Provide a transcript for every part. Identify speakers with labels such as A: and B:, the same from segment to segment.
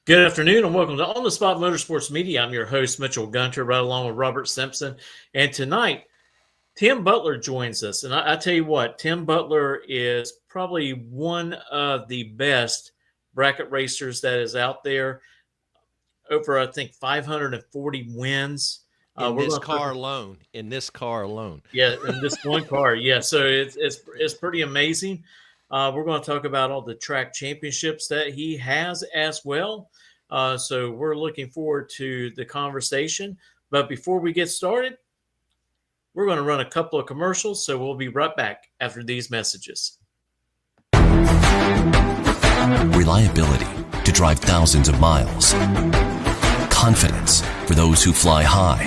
A: Good afternoon and welcome to On the Spot Motorsports Media. I'm your host, Mitchell Gunter, right along with Robert Simpson. And tonight, Tim Butler joins us. And I tell you what, Tim Butler is probably one of the best bracket racers that is out there. Over, I think, 540 wins.
B: In this car alone. In this car alone.
A: Yeah, in this one car. Yeah, so it's pretty amazing. We're going to talk about all the track championships that he has as well. So we're looking forward to the conversation. But before we get started, we're going to run a couple of commercials. So we'll be right back after these messages.
C: Reliability to drive thousands of miles. Confidence for those who fly high.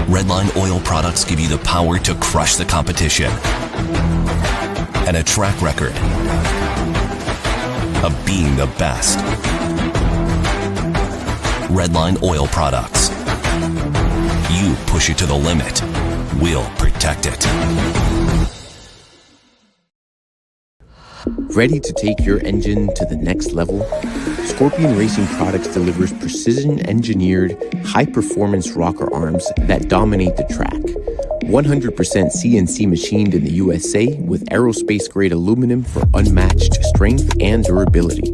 C: Redline oil products give you the power to crush the competition. And a track record of being the best. Redline oil products. You push it to the limit, we'll protect it.
D: Ready to take your engine to the next level? Scorpion Racing Products delivers precision-engineered, high-performance rocker arms that dominate the track. 100% CNC machined in the USA with aerospace-grade aluminum for unmatched strength and durability.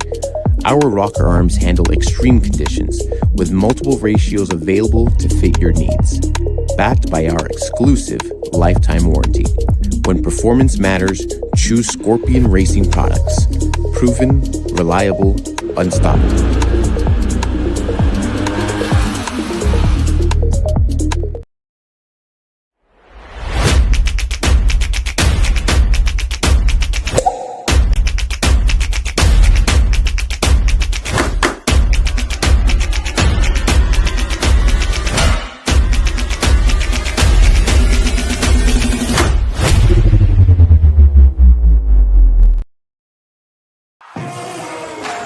D: Our rocker arms handle extreme conditions with multiple ratios available to fit your needs. Backed by our exclusive lifetime warranty. When performance matters, choose Scorpion Racing Products. Proven, reliable, unstoppable.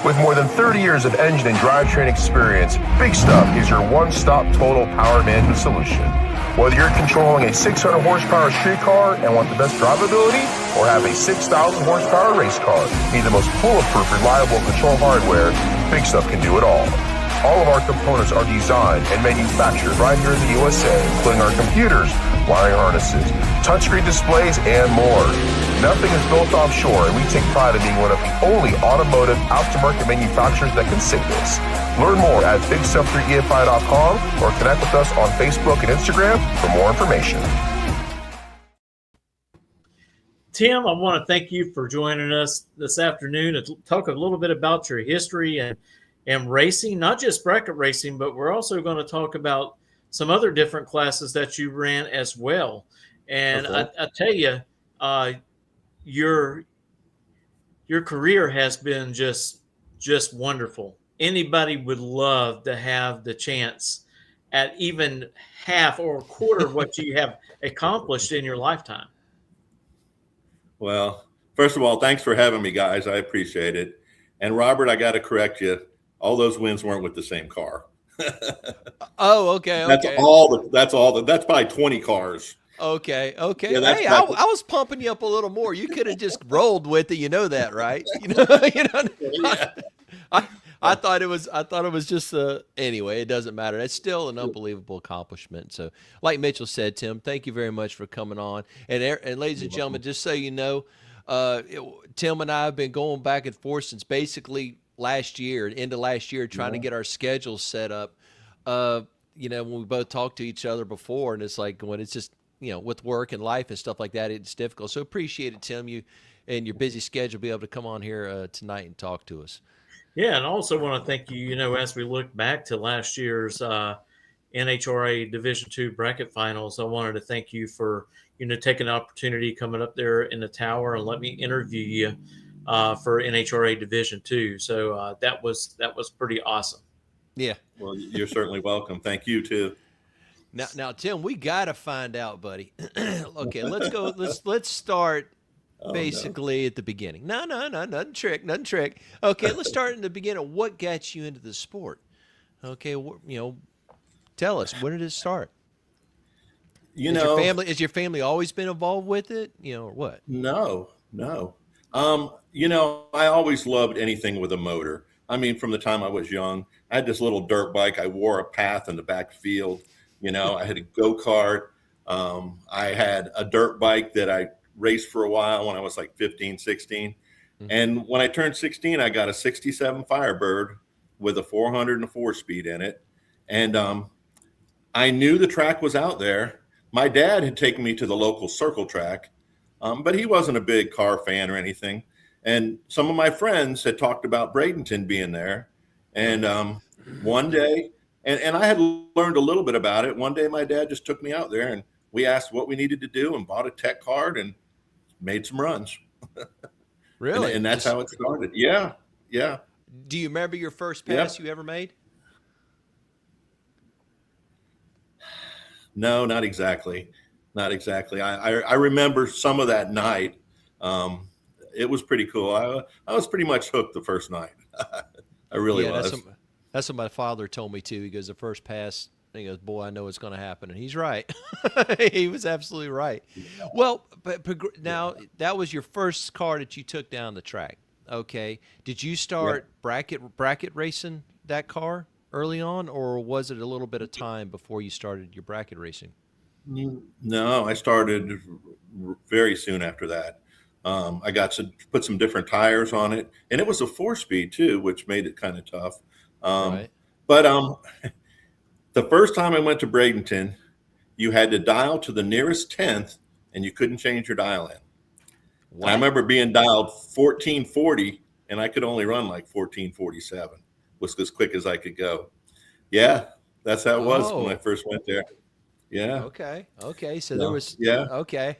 E: With more than 30 years of engine and drivetrain experience, Big Stuff is your one-stop total power management solution. Whether you're controlling a 600 horsepower street car and want the best drivability, or have a 6,000 horsepower race car, need the most foolproof, reliable control hardware, Big Stuff can do it all. All of our components are designed and manufactured right here in the USA, including our computers, wiring harnesses, touchscreen displays, and more. Nothing is built offshore, and we take pride in being one of the only automotive aftermarket manufacturers that can say this. Learn more at BigStuff3EFI.com or connect with us on Facebook and Instagram for more information.
A: Tim, I want to thank you for joining us this afternoon and talk a little bit about your history and racing, not just bracket racing, but we're also going to talk about some other different classes that you ran as well. And okay. I tell you, your career has been just wonderful. Anybody would love to have the chance at even half or a quarter of what you have accomplished in your lifetime.
F: Well, first of all, thanks for having me, guys. I appreciate it. And Robert, I got to correct you. All those wins weren't with the same car.
B: Oh, okay.
F: That's probably 20 cars.
B: Okay. Yeah, hey, I was pumping you up a little more. You could have just rolled with it. You know that, right? Yeah. I thought it was just anyway, it doesn't matter. It's still an unbelievable accomplishment. So like Mitchell said, Tim, thank you very much for coming on. And ladies and gentlemen, just so you know, Tim and I have been going back and forth since basically last year, into last year, trying to get our schedules set up. When we both talked to each other before, and it's like when it's just, with work and life and stuff like that, it's difficult. So appreciate it, Tim, you and your busy schedule be able to come on here tonight and talk to us.
A: Yeah, and I also want to thank you, as we look back to last year's NHRA Division II bracket finals, I wanted to thank you for, taking the opportunity coming up there in the tower and let me interview you for NHRA Division II. So that was pretty awesome.
B: Yeah.
F: Well, you're certainly welcome. Thank you too.
B: Now, Tim, we got to find out, buddy. Okay, let's go. Let's start basically at the beginning. No, nothing trick. Okay, let's start in the beginning. What got you into the sport? Okay, tell us, when did it start? Has your family always been involved with it? Or what?
F: No. I always loved anything with a motor. I mean, from the time I was young. I had this little dirt bike. I wore a path in the back field. You know, I had a go-kart. I had a dirt bike that I raced for a while when I was like 15, 16. Mm-hmm. And when I turned 16, I got a 67 Firebird with a 404 speed in it. And I knew the track was out there. My dad had taken me to the local circle track, but he wasn't a big car fan or anything. And some of my friends had talked about Bradenton being there. And one day, and I had learned a little bit about it. One day, my dad just took me out there and we asked what we needed to do and bought a tech card and made some runs.
B: Really?
F: And that's how it started. Yeah. Yeah.
B: Do you remember your first pass you ever made?
F: No, not exactly. Not exactly. I remember some of that night. It was pretty cool. I was pretty much hooked the first night. I really was.
B: That's what my father told me too. He goes, the first pass, and he goes, boy, I know it's going to happen. And he's right. He was absolutely right. Yeah. Well, but now that was your first car that you took down the track. Okay. Did you start bracket racing that car early on, or was it a little bit of time before you started your bracket racing?
F: No, I started very soon after that. I got to put some different tires on it, and it was a 4-speed too, which made it kind of tough.
B: Right.
F: But the first time I went to Bradenton, you had to dial to the nearest 10th, and you couldn't change your dial in. I remember being dialed 1440, and I could only run like 1447. Was as quick as I could go. Yeah, that's how it was when I first went there. Yeah.
B: Okay. So there was okay.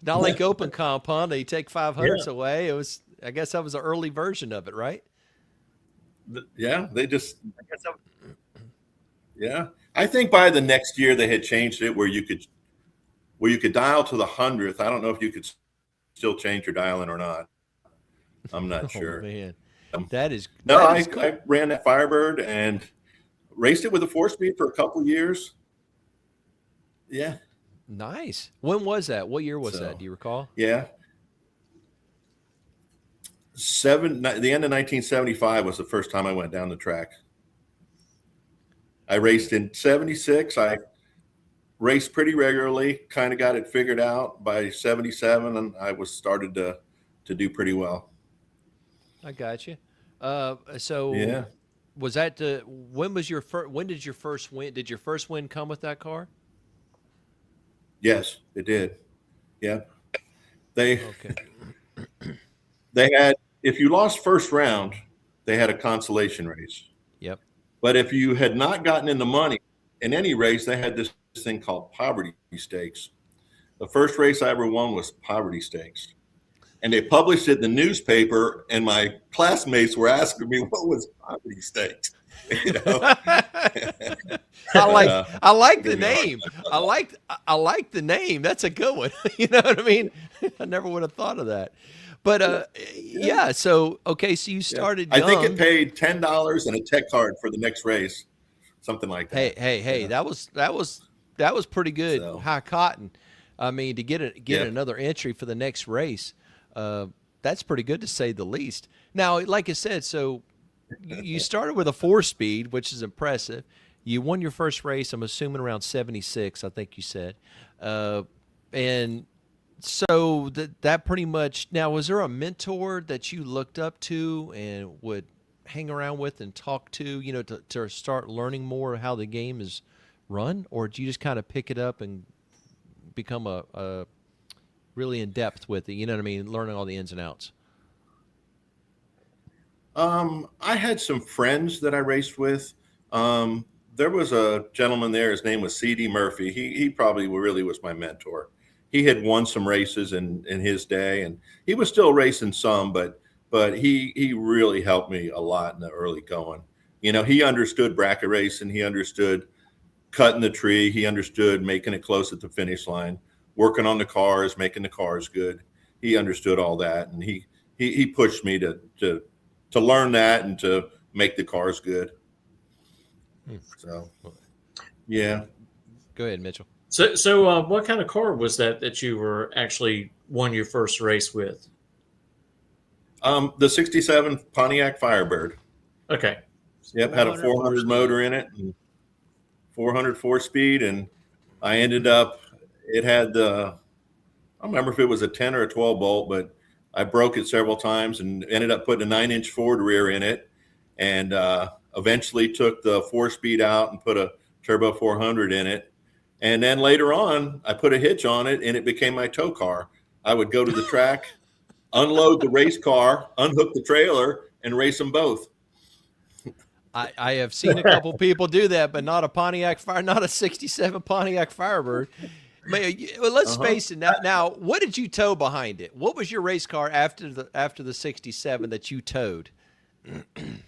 B: Not like open compound, they take 500s away. It was, I guess that was an early version of it, right?
F: Yeah, I think by the next year they had changed it where you could dial to the 100th. I don't know if you could still change your dial in or not. I'm not sure.
B: Man.
F: Cool.
B: I
F: ran that Firebird and raced it with a 4-speed for a couple of years. Yeah.
B: Nice. When was that? What year was that? Do you recall?
F: Yeah. The end of 1975 was the first time I went down the track. I raced in 76. I raced pretty regularly, kind of got it figured out by 77, and I was started to do pretty well.
B: I got you. So was that when did your first win? Did your first win come with that car?
F: Yes, it did. Yeah. They had, if you lost first round, they had a consolation race.
B: Yep.
F: But if you had not gotten in the money in any race, they had this thing called poverty stakes. The first race I ever won was poverty stakes. And they published it in the newspaper, and my classmates were asking me what was poverty stakes. You know?
B: I like the name. I like the name. That's a good one. You know what I mean? I never would have thought of that. But so you started young.
F: I think it paid $10 and a tech card for the next race, something like that.
B: Hey, that was pretty good. So, high cotton. I mean, to get another entry for the next race, that's pretty good to say the least. Now, like I said, so you started with a 4-speed, which is impressive. You won your first race, I'm assuming around 76, I think you said. And so that pretty much, now was there a mentor that you looked up to and would hang around with and talk to, you know, to start learning more of how the game is run? Or do you just kind of pick it up and become a really in depth with it, you know what I mean, learning all the ins and outs?
F: I had some friends that I raced with. There was a gentleman there, his name was C.D. Murphy. He probably really was my mentor. He had won some races in his day, and he was still racing some, but he really helped me a lot in the early going. You know, he understood bracket racing. He understood cutting the tree. He understood making it close at the finish line, working on the cars, making the cars good. He understood all that, and he pushed me to learn that and to make the cars good. So, yeah.
B: Go ahead, Mitchell.
A: So what kind of car was that you were actually won your first race with?
F: The 67 Pontiac Firebird.
A: Okay.
F: Yep, had a 400 motor in it, and 400 4-speed, and I ended up. It had the. I don't remember if it was a 10 or a 12 bolt, but I broke it several times and ended up putting a 9-inch Ford rear in it, and eventually took the 4-speed out and put a turbo 400 in it. And then later on, I put a hitch on it, and it became my tow car. I would go to the track, unload the race car, unhook the trailer, and race them both.
B: I have seen a couple people do that, but not a 67 Pontiac Firebird. Well, let's face it. Now, what did you tow behind it? What was your race car after the 67 that you towed?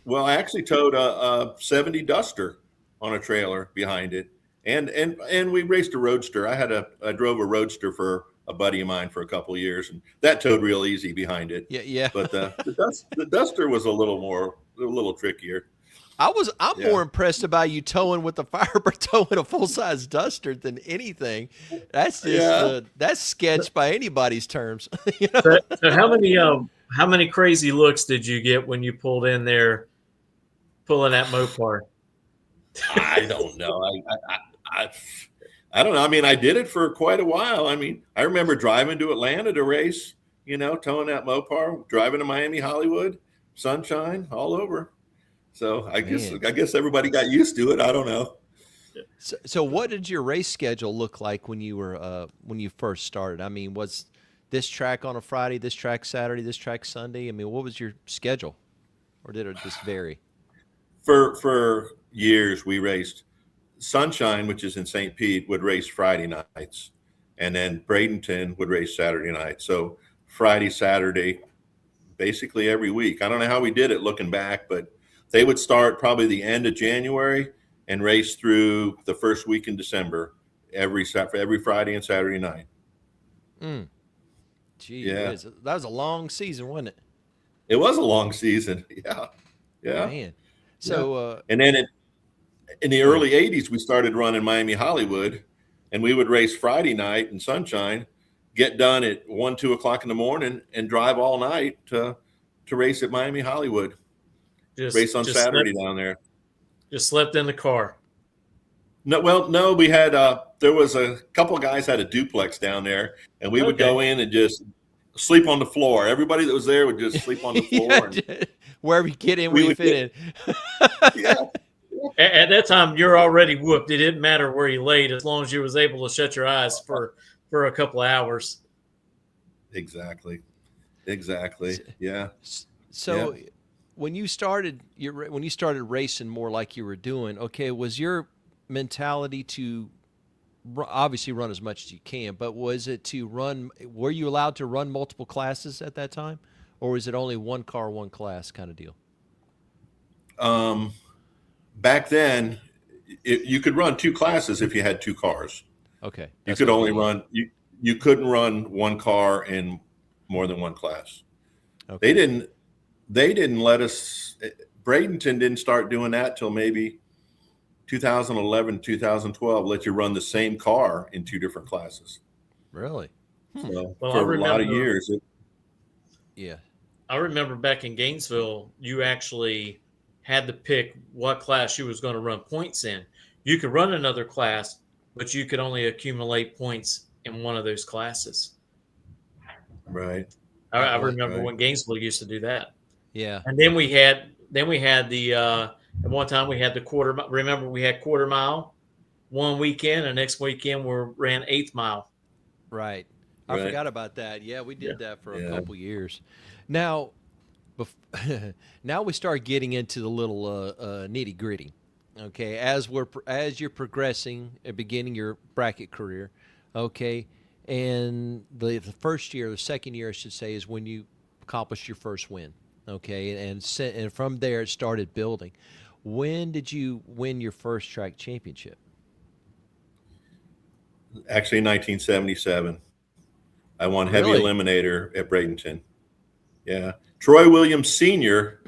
F: Well, I actually towed a 70 Duster on a trailer behind it, and we raced a Roadster. I drove a Roadster for a buddy of mine for a couple of years, and that towed real easy behind it.
B: Yeah.
F: But the Duster was a little trickier.
B: I'm more impressed about you towing with the Firebird, towing a full-size Duster than anything. That's just that's sketch by anybody's terms. You know?
A: So how many crazy looks did you get when you pulled in there, pulling that Mopar?
F: I don't know. I don't know. I mean, I did it for quite a while. I mean, I remember driving to Atlanta to race. Towing that Mopar, driving to Miami, Hollywood, sunshine all over. So I guess everybody got used to it. I don't know.
B: So what did your race schedule look like when you first started? I mean, was this track on a Friday, this track Saturday, this track Sunday? I mean, what was your schedule, or did it just vary?
F: For years, we raced Sunshine, which is in St. Pete, would race Friday nights, and then Bradenton would race Saturday night. So Friday, Saturday, basically every week. I don't know how we did it looking back, but they would start probably the end of January and race through the first week in December, every Friday and Saturday night.
B: Gee, yeah. That was a long season, wasn't it?
F: It was a long season. Yeah.
B: Man. So,
F: and then in the early 80s, we started running Miami Hollywood, and we would race Friday night in Sunshine, get done at 1, 2 o'clock in the morning, and drive all night to race at Miami Hollywood. Race on Saturday down there.
A: Just slept in the car.
F: No, we had there was a couple of guys had a duplex down there, and we would go in and just sleep on the floor. Everybody that was there would just sleep on the floor.
B: Wherever you get in, we fit in.
F: Yeah.
A: At that time, you're already whooped. It didn't matter where you laid as long as you was able to shut your eyes for a couple of hours.
F: Exactly. Yeah.
B: So. Yeah. When you started racing more like you were doing, okay, was your mentality to obviously run as much as you can, but was it to run? Were you allowed to run multiple classes at that time, or was it only one car, one class kind of deal?
F: Back then, you could run 2 classes if you had 2 cars.
B: Okay,
F: you could only run you couldn't run one car in more than one class. Okay. They didn't let us. Bradenton didn't start doing that till maybe 2011, 2012. Let you run the same car in 2 different classes.
B: Really?
F: So for a lot of years.
A: I remember back in Gainesville, you actually had to pick what class you was going to run points in. You could run another class, but you could only accumulate points in one of those classes.
F: Right.
A: I remember when Gainesville used to do that.
B: Yeah.
A: And then we had the at one time we had the quarter. Remember, we had quarter mile one weekend, and next weekend we ran 1/8 mile.
B: Right. I forgot about that. Yeah, we did that for a couple years. Now, now we start getting into the little nitty gritty. Okay, as you're progressing and beginning your bracket career, okay, and the first year, the second year, I should say, is when you accomplished your first win. Okay, and from there it started building. When did you win your first track championship?
F: Actually, in 1977. I won heavy eliminator at Bradenton. Yeah. Troy Williams Sr.,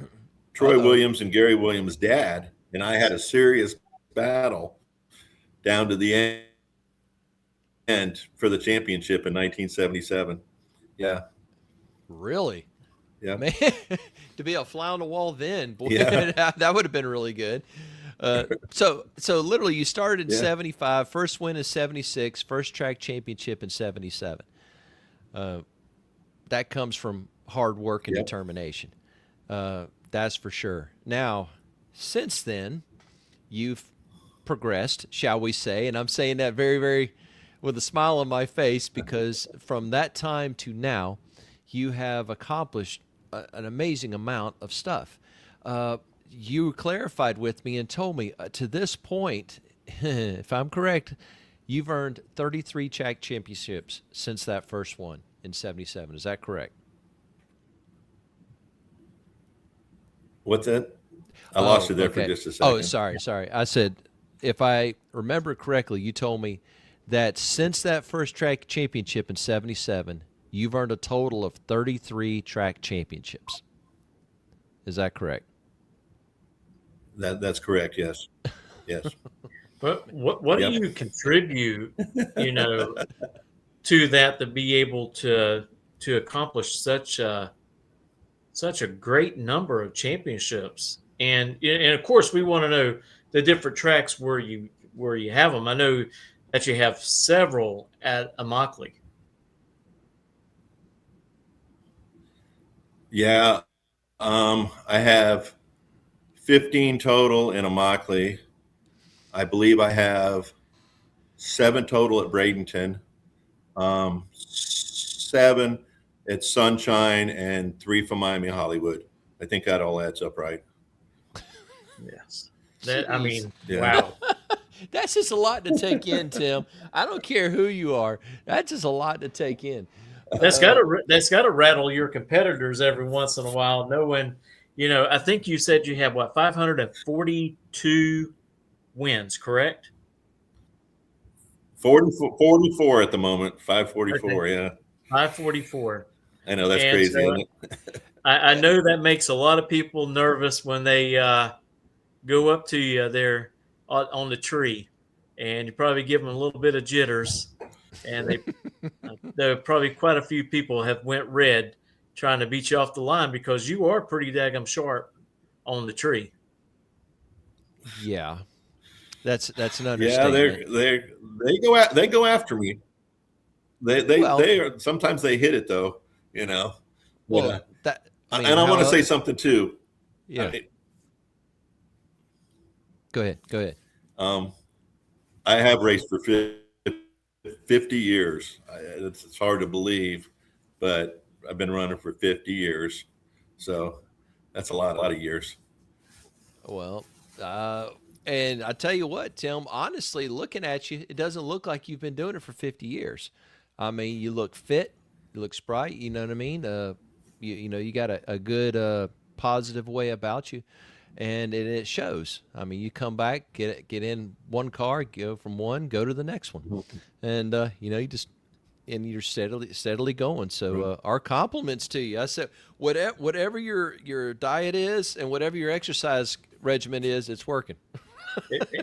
F: Williams and Gary Williams' dad, and I had a serious battle down to the end for the championship in 1977. Yeah.
B: Really?
F: Yeah.
B: Man, to be a fly on the wall then, boy,
F: Yeah.
B: that would have been really good. So literally you started in 75, first win in 76, first track championship in 77. That comes from hard work and determination. That's for sure. Now, since then, you've progressed, shall we say, and I'm saying that very, very with a smile on my face, because from that time to now, you have accomplished an amazing amount of stuff. You clarified with me and told me to this point, if I'm correct, you've earned 33 track championships since that first one in 77. Is that correct?
F: What's that? I lost you there for just a second.
B: Oh, sorry. I said, if I remember correctly, you told me that since that first track championship in 77, you've earned a total of 33 track championships. Is that correct?
F: That's correct. Yes. Yes.
A: But what do you contribute, to that, to be able to accomplish such a great number of championships? And of course, we want to know the different tracks where you have them. I know that you have several at Immokalee.
F: Yeah. I have 15 total in Immokalee. I believe I have 7 total at Bradenton, 7 at Sunshine, and 3 from Miami Hollywood. I think that all adds up right.
A: Yes. Wow.
B: That's just a lot to take in, Tim. I don't care who you are. That's just a lot to take in.
A: That's got to rattle your competitors every once in a while, knowing, I think you said you have 542 wins, correct?
F: 44 at the moment. 544. Okay. Yeah.
A: 544.
F: I know that's crazy. Isn't it?
A: I know that makes a lot of people nervous when they go up to you there on the tree, and you probably give them a little bit of jitters, and there are probably quite a few people have went red trying to beat you off the line because you are pretty daggum sharp on the tree.
B: Yeah, that's an understatement.
F: Yeah, they go after me. They are, sometimes they hit it though,
B: Well,
F: and I want to say something too.
B: Yeah. Go ahead.
F: I have raced for 50 years. It's hard to believe, but I've been running for 50 years. So that's a lot of years.
B: Well, and I tell you what, Tim, honestly, looking at you, it doesn't look like you've been doing it for 50 years. I mean, you look fit, you look spry, you know what I mean? You got a good positive way about you. And it shows. I mean, you come back, get in one car, go from one, go to the next one, and you're steadily going. So our compliments to you. I said, whatever your diet is and whatever your exercise regimen is, it's working.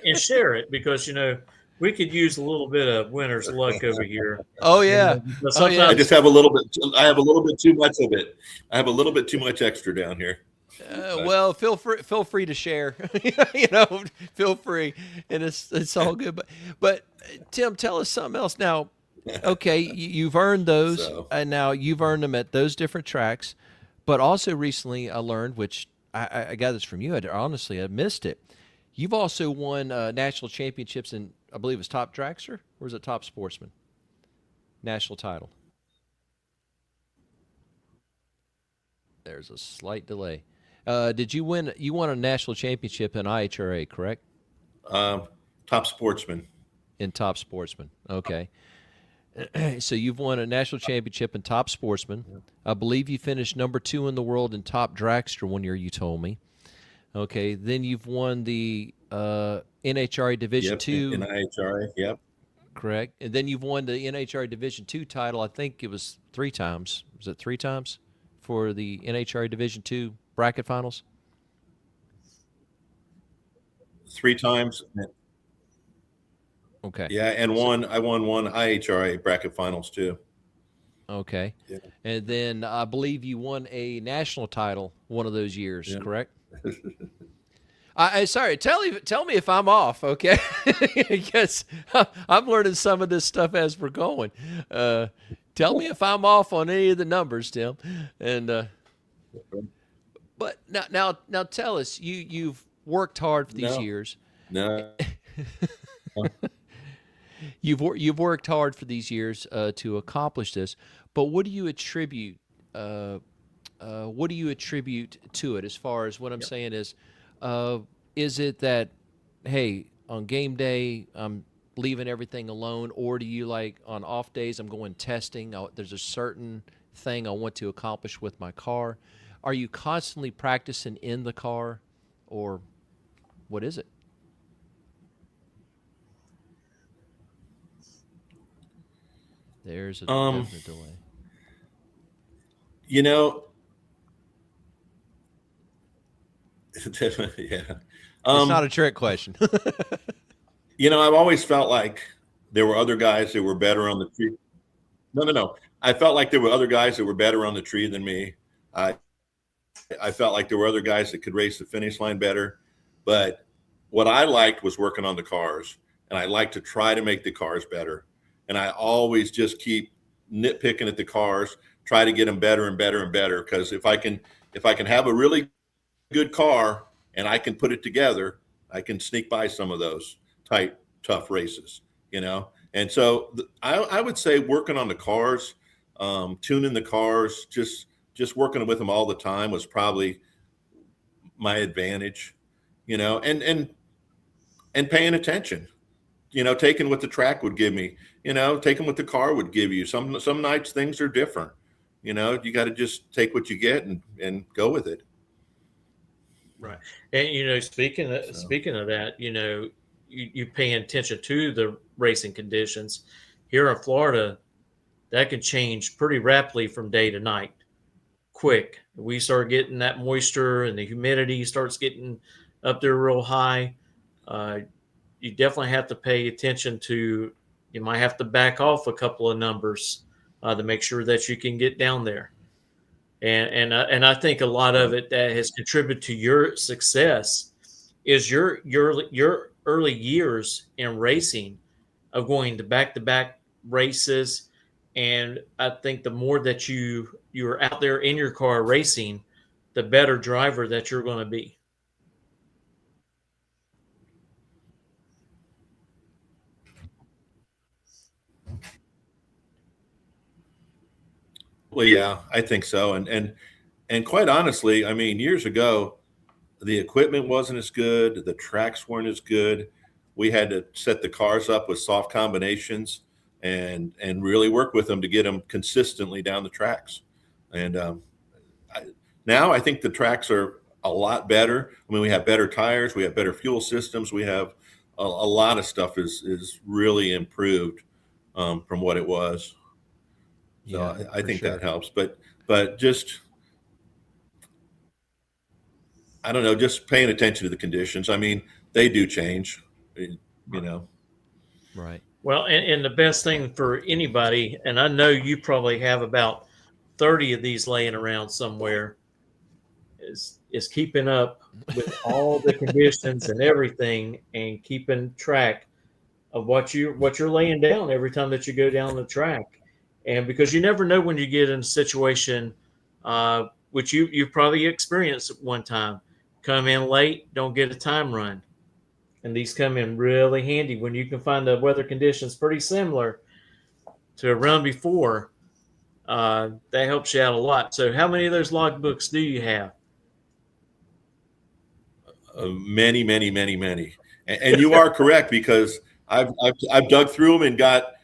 A: And share it, because we could use a little bit of winner's luck over here.
B: Oh yeah.
F: I just have a little bit. I have a little bit too much of it. I have a little bit too much extra down here.
B: Well, feel free to share. Feel free, and it's all good. But Tim, tell us something else now. Okay, you've earned those, and now you've earned them at those different tracks. But also recently, I learned, which I got this from you. I missed it. You've also won national championships in, I believe it was Top Dragster, or was it Top Sportsman? National title. There's a slight delay. Did you win? You won a national championship in IHRA, correct?
F: Top Sportsman.
B: In Top Sportsman, okay. So you've won a national championship in Top Sportsman. I believe you finished number 2 in the world in Top Dragster one year, you told me. Okay, then you've won the NHRA Division II.
F: In IHRA, yep.
B: Correct. And then you've won the NHRA Division II title, I think it was 3 times. Was it 3 times for the NHRA Division II bracket finals?
F: 3 times.
B: Okay.
F: Yeah, and I won one IHRA bracket finals too.
B: Okay.
F: Yeah.
B: And then I believe you won a national title one of those years, correct? Sorry, tell me if I'm off, okay? Because I'm learning some of this stuff as we're going. Tell me if I'm off on any of the numbers, Tim. And but now tell us, you've worked hard for these years.
F: No.
B: You've worked hard for these years to accomplish this. But what do you attribute? What do you attribute to it? As far as what I'm saying is it that, hey, on game day I'm leaving everything alone, or do you, like, on off days I'm going testing? There's a certain thing I want to accomplish with my car. Are you constantly practicing in the car, or what is it? There's a definite delay.
F: You know, yeah.
B: It's not a trick question.
F: You know, I've always felt like there were other guys that were better on the tree. No. I felt like there were other guys that were better on the tree than me. I felt like there were other guys that could race the finish line better. But what I liked was working on the cars, and I like to try to make the cars better. And I always just keep nitpicking at the cars, try to get them better and better and better. Because if I can have a really good car and I can put it together, I can sneak by some of those tight, tough races, you know? And so I would say working on the cars, tuning the cars, just working with them all the time was probably my advantage, you know, and paying attention, you know, taking what the track would give me, you know, taking what the car would give you. Some nights things are different, you know, you got to just take what you get and go with it.
A: Right. And, you know, speaking of that, you know, you paying attention to the racing conditions here in Florida, that can change pretty rapidly from day to night. Quick. We start getting that moisture and the humidity starts getting up there real high. You definitely have to pay attention to, you might have to back off a couple of numbers to make sure that you can get down there. And I think a lot of it that has contributed to your success is your early years in racing of going to back-to-back races. And I think the more that you're out there in your car racing, the better driver that you're going to be.
F: Well, yeah, I think so. And quite honestly, I mean, years ago, the equipment wasn't as good. The tracks weren't as good. We had to set the cars up with soft combinations and really work with them to get them consistently down the tracks. And now I think the tracks are a lot better. I mean, we have better tires, we have better fuel systems, we have a lot of stuff is really improved from what it was. So
B: Yeah,
F: I think
B: sure.
F: that helps. But just, I don't know, just paying attention to the conditions. I mean, they do change, you know.
B: Right.
A: Well, and the best thing for anybody, and I know you probably have about 30 of these laying around somewhere, is keeping up with all the conditions and everything, and keeping track of what you're laying down every time that you go down the track. And because you never know when you get in a situation, which you've probably experienced at one time, come in late, don't get a time run. And these come in really handy when you can find the weather conditions pretty similar to a run before. That helps you out a lot. So how many of those logbooks do you have?
F: Many. And you are correct, because I've dug through them and got,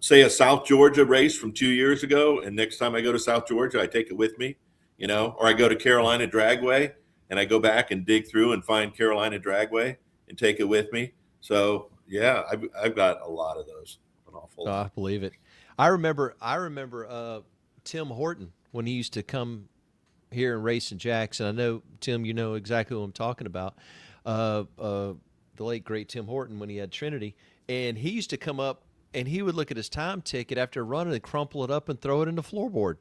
F: say, a South Georgia race from 2 years ago. And next time I go to South Georgia, I take it with me, you know, or I go to Carolina Dragway and I go back and dig through and find Carolina Dragway and take it with me. So yeah, I've got a lot of those, an awful lot.
B: I believe it. I remember Tim Horton when he used to come here and race in Jackson. I know, Tim, you know exactly what I'm talking about. The late great Tim Horton, when he had Trinity, and he used to come up and he would look at his time ticket after running and crumple it up and throw it in the floorboard.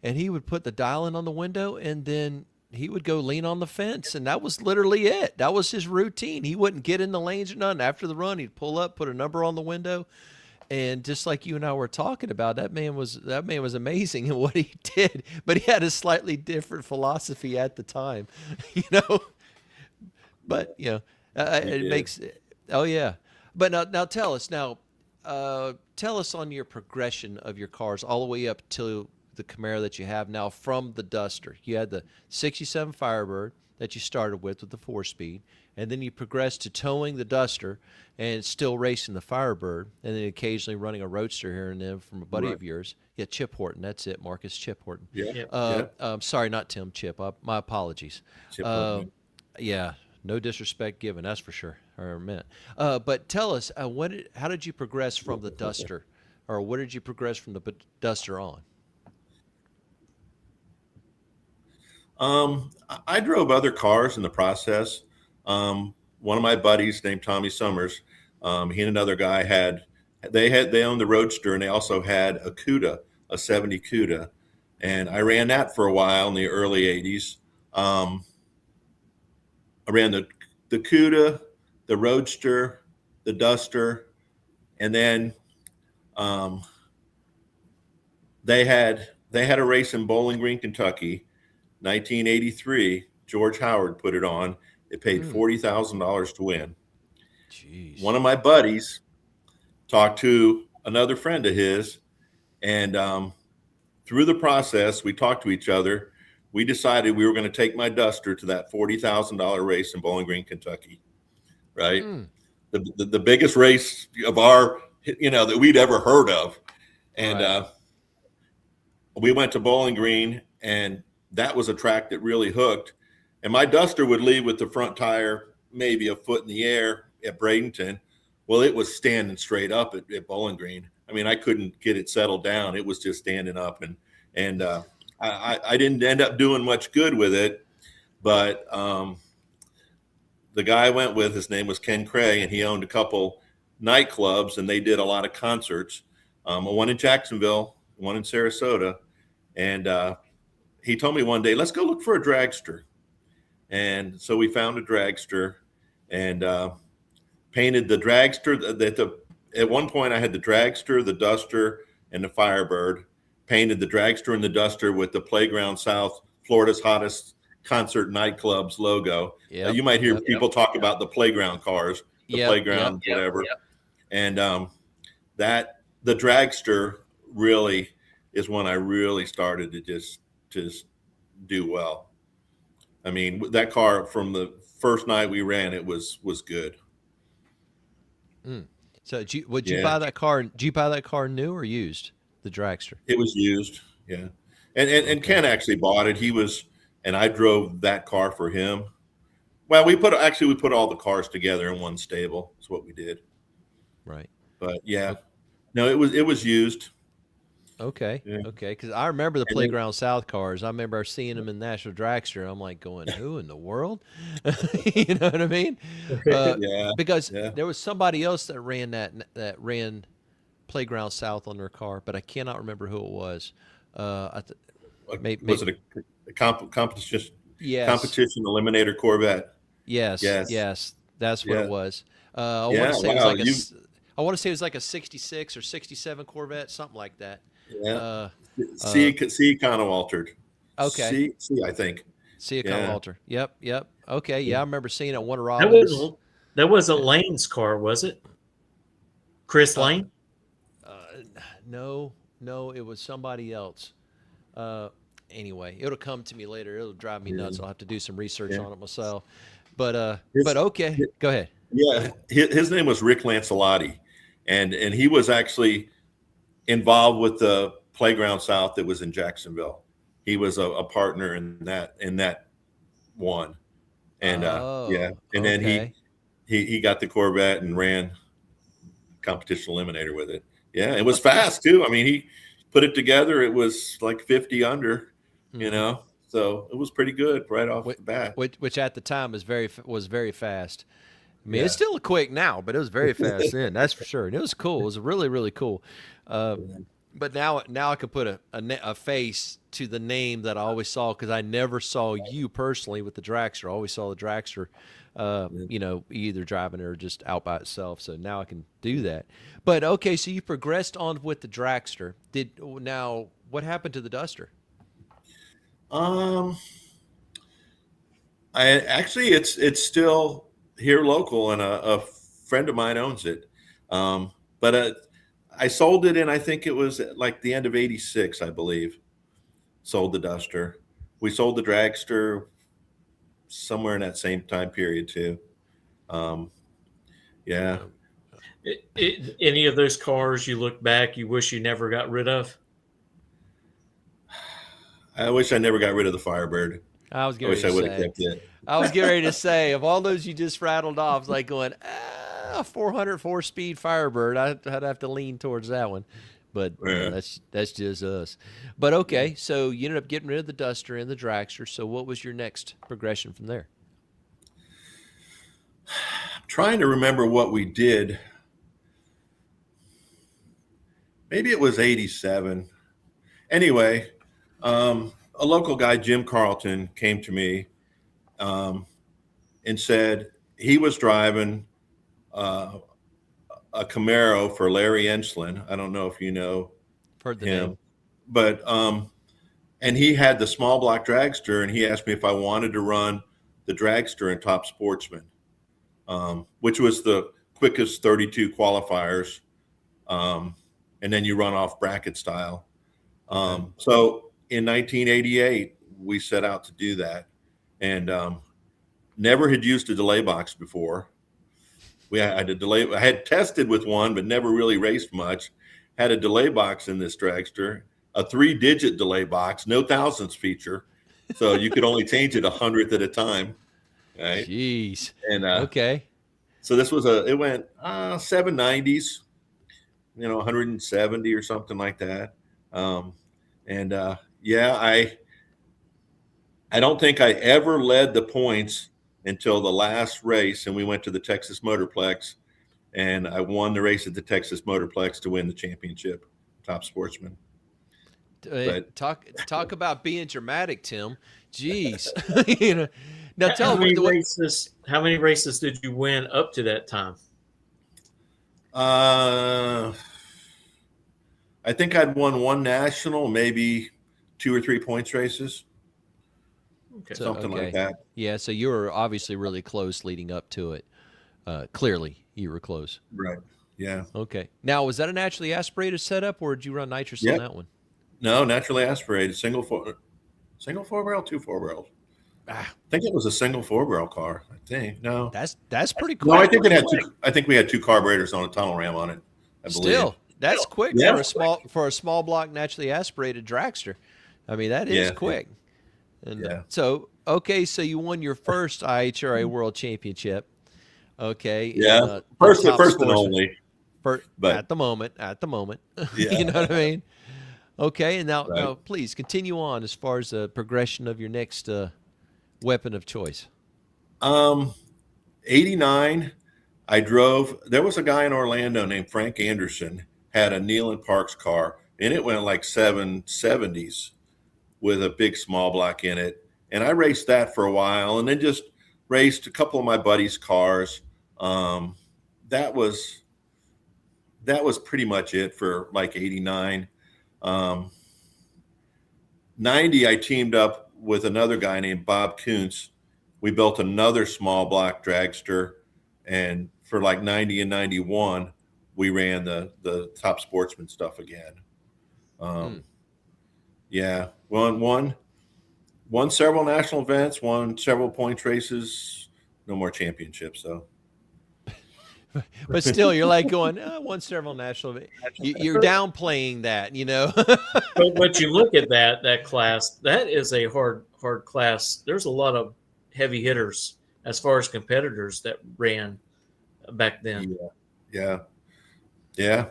B: And he would put the dial in on the window, and then he would go lean on the fence, and that was literally it. That was his routine. He wouldn't get in the lanes or nothing. After the run, he'd pull up, put a number on the window, and just like you and I were talking about, that man was amazing in what he did. But he had a slightly different philosophy at the time, you know. But it makes. Oh yeah. But now tell us tell us on your progression of your cars all the way up to the Camaro that you have now from the Duster. You had the 67 Firebird that you started with the 4-speed, and then you progressed to towing the Duster and still racing the Firebird, and then occasionally running a Roadster here and there from a buddy of yours. Yeah, Chip Horton. That's it, Marcus. Chip Horton.
F: Yeah.
B: Sorry, not Tim. Chip. My apologies.
F: Chip Horton.
B: Yeah, no disrespect given. That's for sure. Or meant. But tell us, how did you progress from the Duster, or what did you progress from the Duster on?
F: I drove other cars in the process. One of my buddies named Tommy Summers, he and another guy they owned the Roadster, and they also had a CUDA, a 70 CUDA. And I ran that for a while in the early 80s. I ran the CUDA, the Roadster, the Duster, and then they had a race in Bowling Green, Kentucky. 1983, George Howard put it on. It paid $40,000 to win.
B: Jeez.
F: One of my buddies talked to another friend of his, and through the process, we talked to each other. We decided we were going to take my Duster to that $40,000 race in Bowling Green, Kentucky. Right, the biggest race of our, that we'd ever heard of, and we went to Bowling Green, and that was a track that really hooked. And my Duster would leave with the front tire maybe a foot in the air at Bradenton. Well, it was standing straight up at Bowling Green. I mean, I couldn't get it settled down. It was just standing up, and I didn't end up doing much good with it. But the guy I went with, his name was Ken Cray, and he owned a couple nightclubs, and they did a lot of concerts. One in Jacksonville, one in Sarasota, and he told me one day, let's go look for a dragster. And so we found a dragster and painted the dragster. At one point I had the dragster, the Duster, and the Firebird. Painted the dragster and the Duster with the Playground South, Florida's hottest concert nightclubs logo.
B: Yep.
F: You might hear people talk about the playground cars, the playground, whatever.
B: Yep.
F: And the dragster really is when I really started to just do well. I mean, that car from the first night we ran, it was good.
B: So would you buy that car? Did you buy that car new or used? The dragster.
F: It was used. Yeah. And Ken actually bought it. And I drove that car for him. Well, we put all the cars together in one stable. That's what we did.
B: Right.
F: But yeah, no, it was used.
B: Okay. Yeah. Okay. Because I remember the Playground South cars. I remember seeing them in National Dragster. I'm like going, who in the world? You know what I mean? Because there was somebody else that ran Playground South on their car, but I cannot remember who it was. Was it a competition? Yes. Competition Eliminator Corvette. Yes. That's what it was. I want to say it was like a 66 or 67 Corvette, something like that. Yeah. C kind of altered. Okay.
F: C I think.
B: C kind of altered. Yep. Okay. Yeah, I remember seeing it. One of Robin's.
A: That wasn't Lane's car, was it? Chris Lane?
B: No, it was somebody else. Anyway, it'll come to me later. It'll drive me nuts. I'll have to do some research on it myself. But okay, go ahead.
F: Yeah, his name was Rick Lancelotti, and he was actually involved with the Playground South that was in Jacksonville. He was a partner in that one, and then he got the Corvette and ran competition eliminator with it. Yeah, it was fast too. I mean, he put it together. It was like 50 under, so it was pretty good right off the bat.
B: Which at the time was very fast. I mean, it's still quick now, but it was very fast then. That's for sure. And it was cool. It was really, really cool. But now I can put a face to the name that I always saw, because I never saw you personally with the dragster. I always saw the dragster, either driving or just out by itself. So now I can do that. But okay, so you progressed on with the dragster. Now what happened to the Duster?
F: It's still here local, and a friend of mine owns it. But I sold it in, I think it was like the end of '86, I believe. Sold the Duster. We sold the dragster somewhere in that same time period too. Yeah.
A: Any of those cars you look back, you wish you never got rid of?
F: I wish I never got rid of the Firebird.
B: I wish I would have kept it. I was getting ready to say, of all those you just rattled off, it's like going, 404 speed Firebird. I'd have to lean towards that one, but that's just us. But okay, so you ended up getting rid of the Duster and the dragster. So what was your next progression from there?
F: I'm trying to remember what we did. Maybe it was '87. Anyway, a local guy, Jim Carlton, came to me and said he was driving a Camaro for Larry Enslin. I don't know if you know
B: him, name.
F: But and he had the small block dragster, and he asked me if I wanted to run the dragster in Top Sportsman, which was the quickest 32 qualifiers, and then you run off bracket style. So in 1988, we set out to do that, and never had used a delay box before. I had tested with one, but never really raced much. Had a delay box in this dragster, a 3-digit delay box, no thousandths feature, so you could only change it 100th at a time. Right?
B: Jeez.
F: And
B: okay.
F: So this was it went 790s, 170 or something like that. I don't think I ever led the points until the last race, and we went to the Texas Motorplex, and I won the race at the Texas Motorplex to win the championship, Top Sportsman.
B: Talk about being dramatic, Tim. Jeez. Now
A: tell me how many races did you win up to that time?
F: I think I'd won one national, maybe 2 or 3 points races.
B: Okay.
F: Something like that.
B: Yeah, so you were obviously really close leading up to it. Clearly, you were close.
F: Right. Yeah.
B: Okay. Now, was that a naturally aspirated setup, or did you run nitrous on that one?
F: No, naturally aspirated. Single 4-barrel, 2 4-barrels. I think it was a single 4-barrel car. I think no.
B: That's pretty cool.
F: No, I think it had two. I think we had 2 carburetors on a tunnel ram on it. I believe.
B: Still, that's quick for a small block naturally aspirated dragster. I mean, that is quick. And so you won your first IHRA World Championship. Okay.
F: Yeah. First and only.
B: But at the moment.
F: Yeah.
B: You know what I mean? Okay. And now, please continue on as far as the progression of your next weapon of choice.
F: 89, I drove. There was a guy in Orlando named Frank Anderson, had a Nealon Parks car, and it went like 770s with a big small block in it. And I raced that for a while, and then just raced a couple of my buddies' cars. That was pretty much it for like 89. 90, I teamed up with another guy named Bob Kuntz. We built another small block dragster, and for like 90 and 91, we ran the Top Sportsman stuff again. Yeah, won several national events, won several points races. No more championships though.
B: But still, you're like going, won several national events. You're downplaying that,
A: but you look at that class. That is a hard class. There's a lot of heavy hitters as far as competitors that ran back then.
F: Yeah.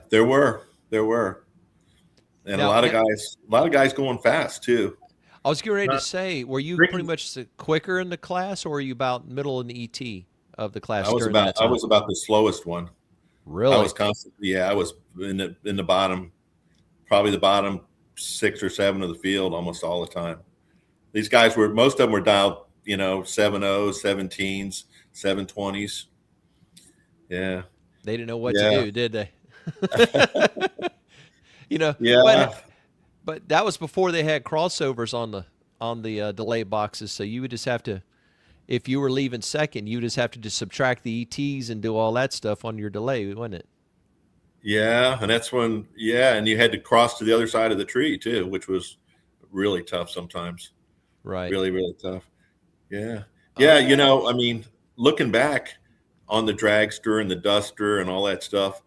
F: There were, and now, a lot of guys going fast too.
B: I was getting ready to say, were you pretty much quicker in the class, or were you about middle in the ET of the class.
F: I was about the slowest one.
B: Really?
F: I was constantly, I was in the bottom, probably the bottom 6 or 7 of the field almost all the time. These guys most of them were dialed, 7.0s, 17s, 720s. Yeah.
B: They didn't know what to do, did they?
F: Yeah.
B: But that was before they had crossovers on the delay boxes. So you would just have to, if you were leaving second, you just have to just subtract the ETs and do all that stuff on your delay, wasn't it?
F: Yeah, and that's when, and you had to cross to the other side of the tree too, which was really tough sometimes.
B: Right.
F: Really, really tough. Yeah. Yeah, I mean, looking back on the dragster and the duster and all that stuff,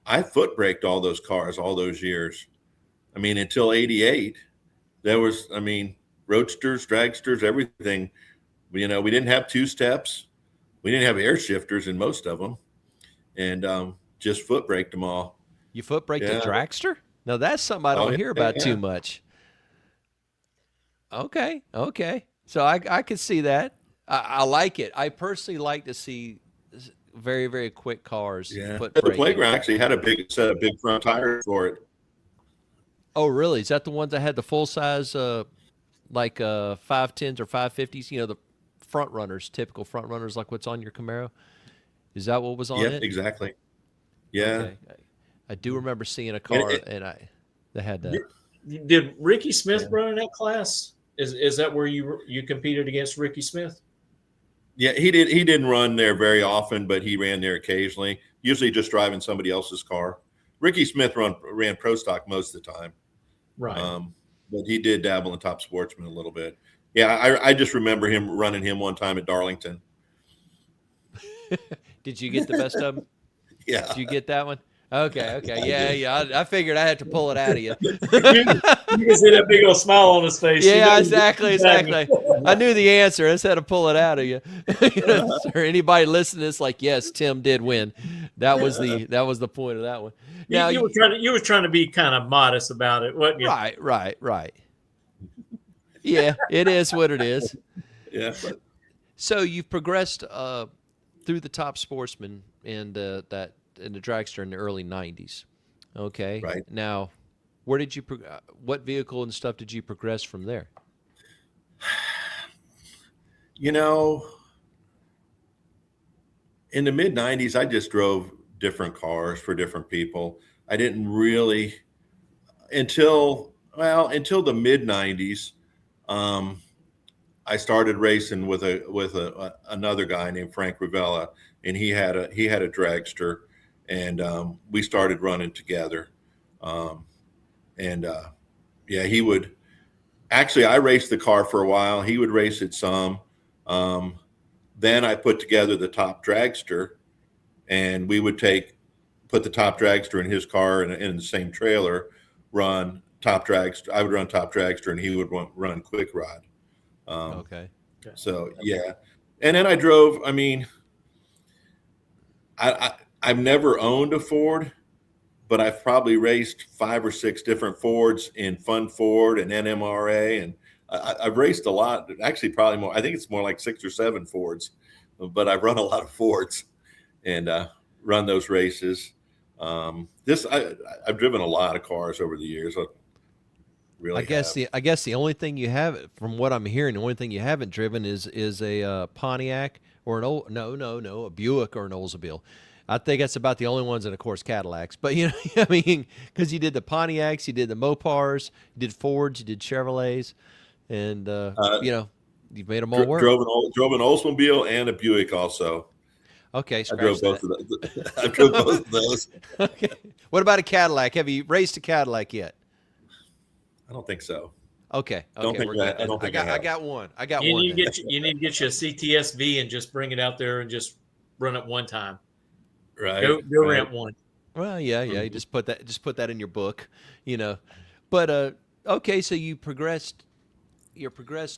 F: I foot braked all those cars all those years. I mean, until 88, there was, roadsters, dragsters, everything. We didn't have 2-steps. We didn't have air shifters in most of them. And just foot braked them all.
B: You foot braked a dragster? No, that's something I don't hear about too much. Okay. So I could see that. I like it. I personally like to see very, very quick cars.
F: Yeah.
B: Foot
F: The
B: braking.
F: playground actually had a big set of big front tires for it.
B: Oh, really? Is that the ones that had the full size, like 510s or 550s? The front runners, typical front runners, like what's on your Camaro. Is that what was on it?
F: Yep, exactly. Yeah.
B: Okay. I do remember seeing a car, that had that.
A: Did Ricky Smith run in that class? Is that where you competed against Ricky Smith?
F: Yeah, he did. He didn't run there very often, but he ran there occasionally. Usually, just driving somebody else's car. Ricky Smith ran pro stock most of the time,
A: right?
F: But he did dabble in Top Sportsman a little bit. Yeah, I just remember running him one time at Darlington.
B: Did you get the best of him?
F: Yeah.
B: Did you get that one? Okay. Yeah. I figured I had to pull it out of you.
A: You can see that big old smile on his face.
B: Yeah, exactly. I knew the answer. I just had to pull it out of you. For anybody listening to this, like, yes, Tim did win. That was the point of that one. Now
A: you were trying to be kind of modest about it, wasn't you?
B: Right. Yeah, it is what it is.
F: Yeah.
B: So you've progressed through the Top Sportsman and that in the dragster in the early 90s. Okay.
F: Right.
B: Now, where did you what vehicle and stuff did you progress from there?
F: In the mid 90s, I just drove different cars for different people. I didn't really until the mid 90s. I started racing with another guy named Frank Ravella, and he had a dragster, and we started running together. He would actually, I raced the car for a while. He would race it some. Then I put together the Top dragster, and we would put the Top dragster in his car in the same trailer, run Top dragster. I would run Top dragster, and he would run Quick Rod.
B: Okay.
F: So yeah, and then I drove. I've never owned a Ford, but I've probably raced 5 or 6 different Fords in Fun Ford and NMRA, and I've raced a lot. Actually, probably more. I think it's more like 6 or 7 Fords, but I've run a lot of Fords and run those races. I've driven a lot of cars over the years. Really,
B: I guess the only thing you have, from what I'm hearing, the only thing you haven't driven is a Pontiac or a Buick or an Oldsmobile. I think that's about the only ones, and of course Cadillacs. But because you did the Pontiacs, you did the Mopars, you did Fords, you did Chevrolets, and you've made them all work.
F: Drove an Oldsmobile and a Buick also.
B: Okay,
F: I drove both of those. I drove both of those.
B: Okay. What about a Cadillac? Have you raced a Cadillac yet?
F: I don't think so.
B: Okay.
F: I don't think
B: I got one.
A: You need to get you a CTS-V and just bring it out there and just run it one time.
F: Right.
A: Go rent one.
B: Well, yeah. You just put that in your book, But okay, so you're progressed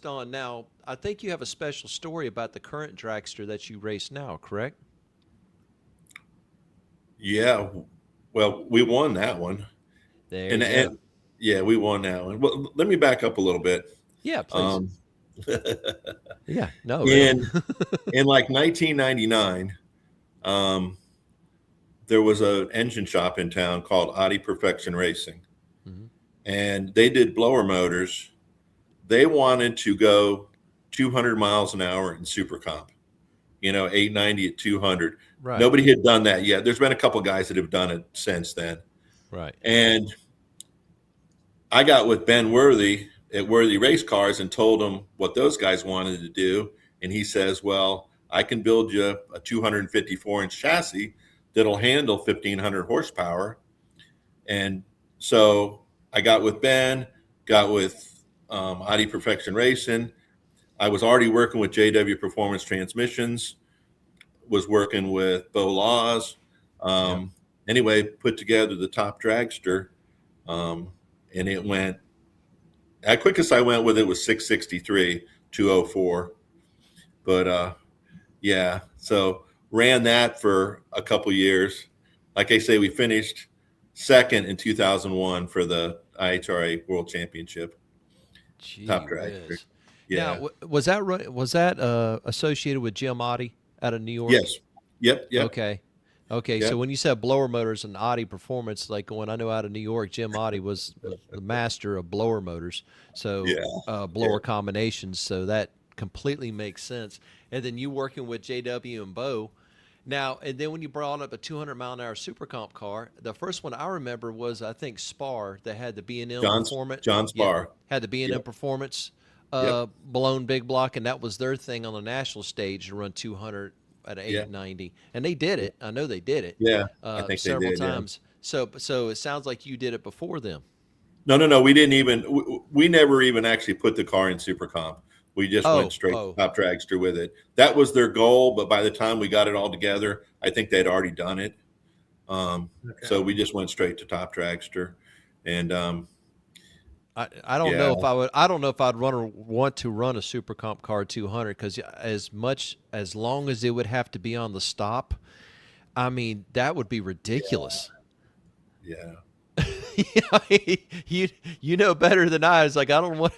B: on now. I think you have a special story about the current dragster that you race now, correct?
F: Yeah. Well, we won that one.
B: And
F: yeah, we won that one. Well, let me back up a little bit.
B: Yeah, please. Yeah, no.
F: in
B: Really.
F: in like 1999, there was an engine shop in town called Audi Perfection Racing,
B: Mhm.
F: and they did blower motors. They wanted to go 200 miles an hour in super comp, 890 at 200.
B: Right.
F: Nobody had done that yet. There's been a couple guys that have done it since then.
B: Right.
F: And I got with Ben Worthy at Worthy Race Cars and told him what those guys wanted to do. And he says, well, I can build you a 254-inch chassis that'll handle 1,500 horsepower. And so I got with Ben, got with Audi Perfection Racing. I was already working with JW Performance Transmissions, was working with Bo Laws. Anyway, put together the top dragster, and it went, at quickest I went with it was 663, 204. But yeah, so ran that for a couple years. Like I say, we finished second in 2001 for the IHRA World Championship.
B: Gee
F: Top dragster.
B: whiz.
F: Yeah.
B: Now, was that associated with Jim Audi out of New York?
F: Yes. Yep.
B: Okay. Okay.
F: Yep.
B: So when you said blower motors and Audi Performance, like going, I know out of New York, Jim Audi was the master of blower motors. So blower combinations. So that completely makes sense. And then you working with JW and Bo. Now, and then when you brought up a 200-mile-an-hour super comp car, the first one I remember was, I think, Spar, that had the B&M Performance.
F: John Spar.
B: Had the B&M Performance blown big block, and that was their thing on the national stage to run 200 at 890. And they did it. I know they did it.
F: Yeah, I think
B: several
F: they did,
B: times. So it sounds like you did it before them.
F: No. We didn't even. We never even actually put the car in super comp. We just went straight to top dragster with it. That was their goal, but by the time we got it all together, I think they'd already done it. So we just went straight to top dragster, and
B: I don't know if I would. I don't know if I'd want to run a super comp car 200, because as long as it would have to be on the stop, I mean, that would be ridiculous.
F: Yeah.
B: You know better than I. It's like, I don't want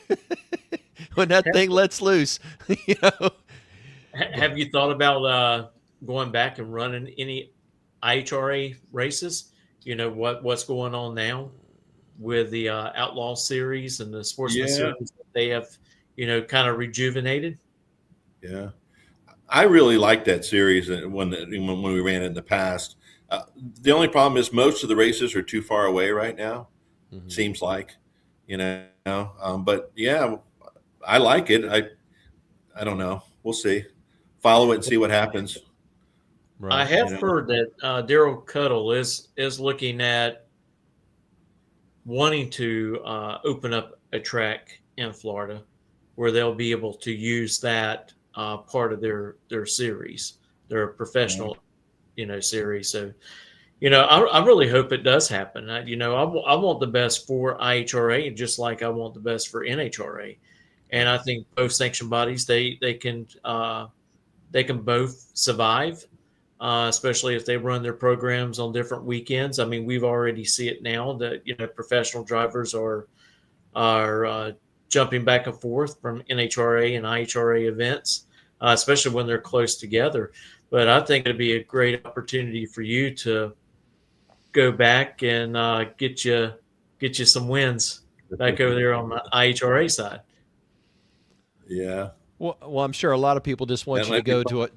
B: when that thing lets loose.
A: Have you thought about going back and running any IHRA races? What's going on now with the Outlaw Series and the Sportsman Series that they have, kind of rejuvenated.
F: Yeah, I really like that series when we ran it in the past. The only problem is most of the races are too far away right now. Mm-hmm. Seems like, but yeah, I like it. I don't know. We'll see. Follow it and see what happens.
A: Right. I have heard that Daryl Cuttle is looking at wanting to open up a track in Florida where they'll be able to use that part of their series, their professional, series. So, I really hope it does happen. I want the best for IHRA, just like I want the best for NHRA. And I think both sanction bodies, they can both survive, especially if they run their programs on different weekends. I mean, we've already see it now that professional drivers are jumping back and forth from NHRA and IHRA events, especially when they're close together. But I think it'd be a great opportunity for you to go back and get you some wins back over there on the IHRA side.
F: Yeah.
B: Well, I'm sure a lot of people just want you to go to it.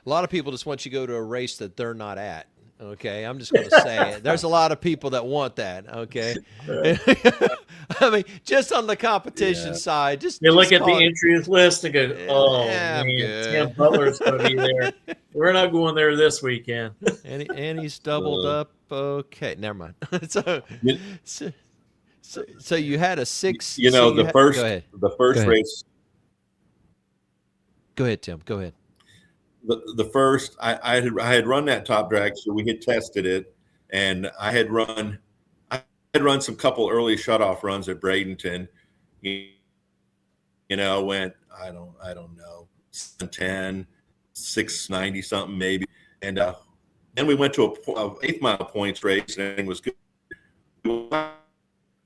B: A lot of people just want you to go to a race that they're not at. Okay, I'm just going to say it. There's a lot of people that want that. Okay, I mean, just on the competition side,
A: you look at the entries list and go, "Oh man, Tim Butler's going to be there. We're not going there this weekend."
B: and he's doubled up. Okay, never mind. So you had a six.
F: The first race.
B: Go ahead, Tim. Go ahead.
F: The first, I had run that top drag, so we had tested it, and I had run some couple early shutoff runs at Bradenton. Went I don't know 710, 690 something maybe, and then we went to a 8th mile points race, and everything was good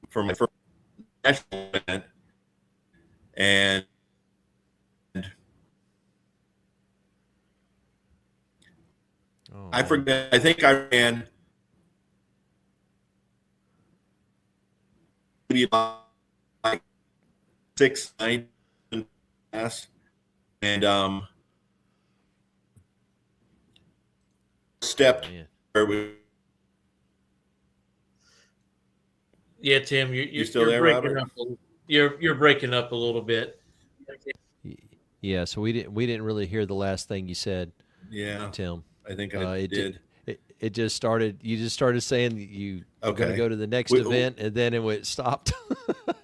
F: for my first national event, and
B: Oh,
F: I
B: man.
F: forget. I think I ran maybe like 690 and stepped
B: Man.
F: where we.
A: Yeah, Tim,
F: You still
A: you're
F: there,
A: breaking
F: Robert?
A: up. You're breaking up a little bit.
B: Yeah, so we didn't really hear the last thing you said,
F: Yeah,
B: Tim.
F: I think I
B: It
F: did.
B: it just started. You just started saying that you were going to
F: Okay.
B: go to the next
F: We-
B: event, and then it stopped.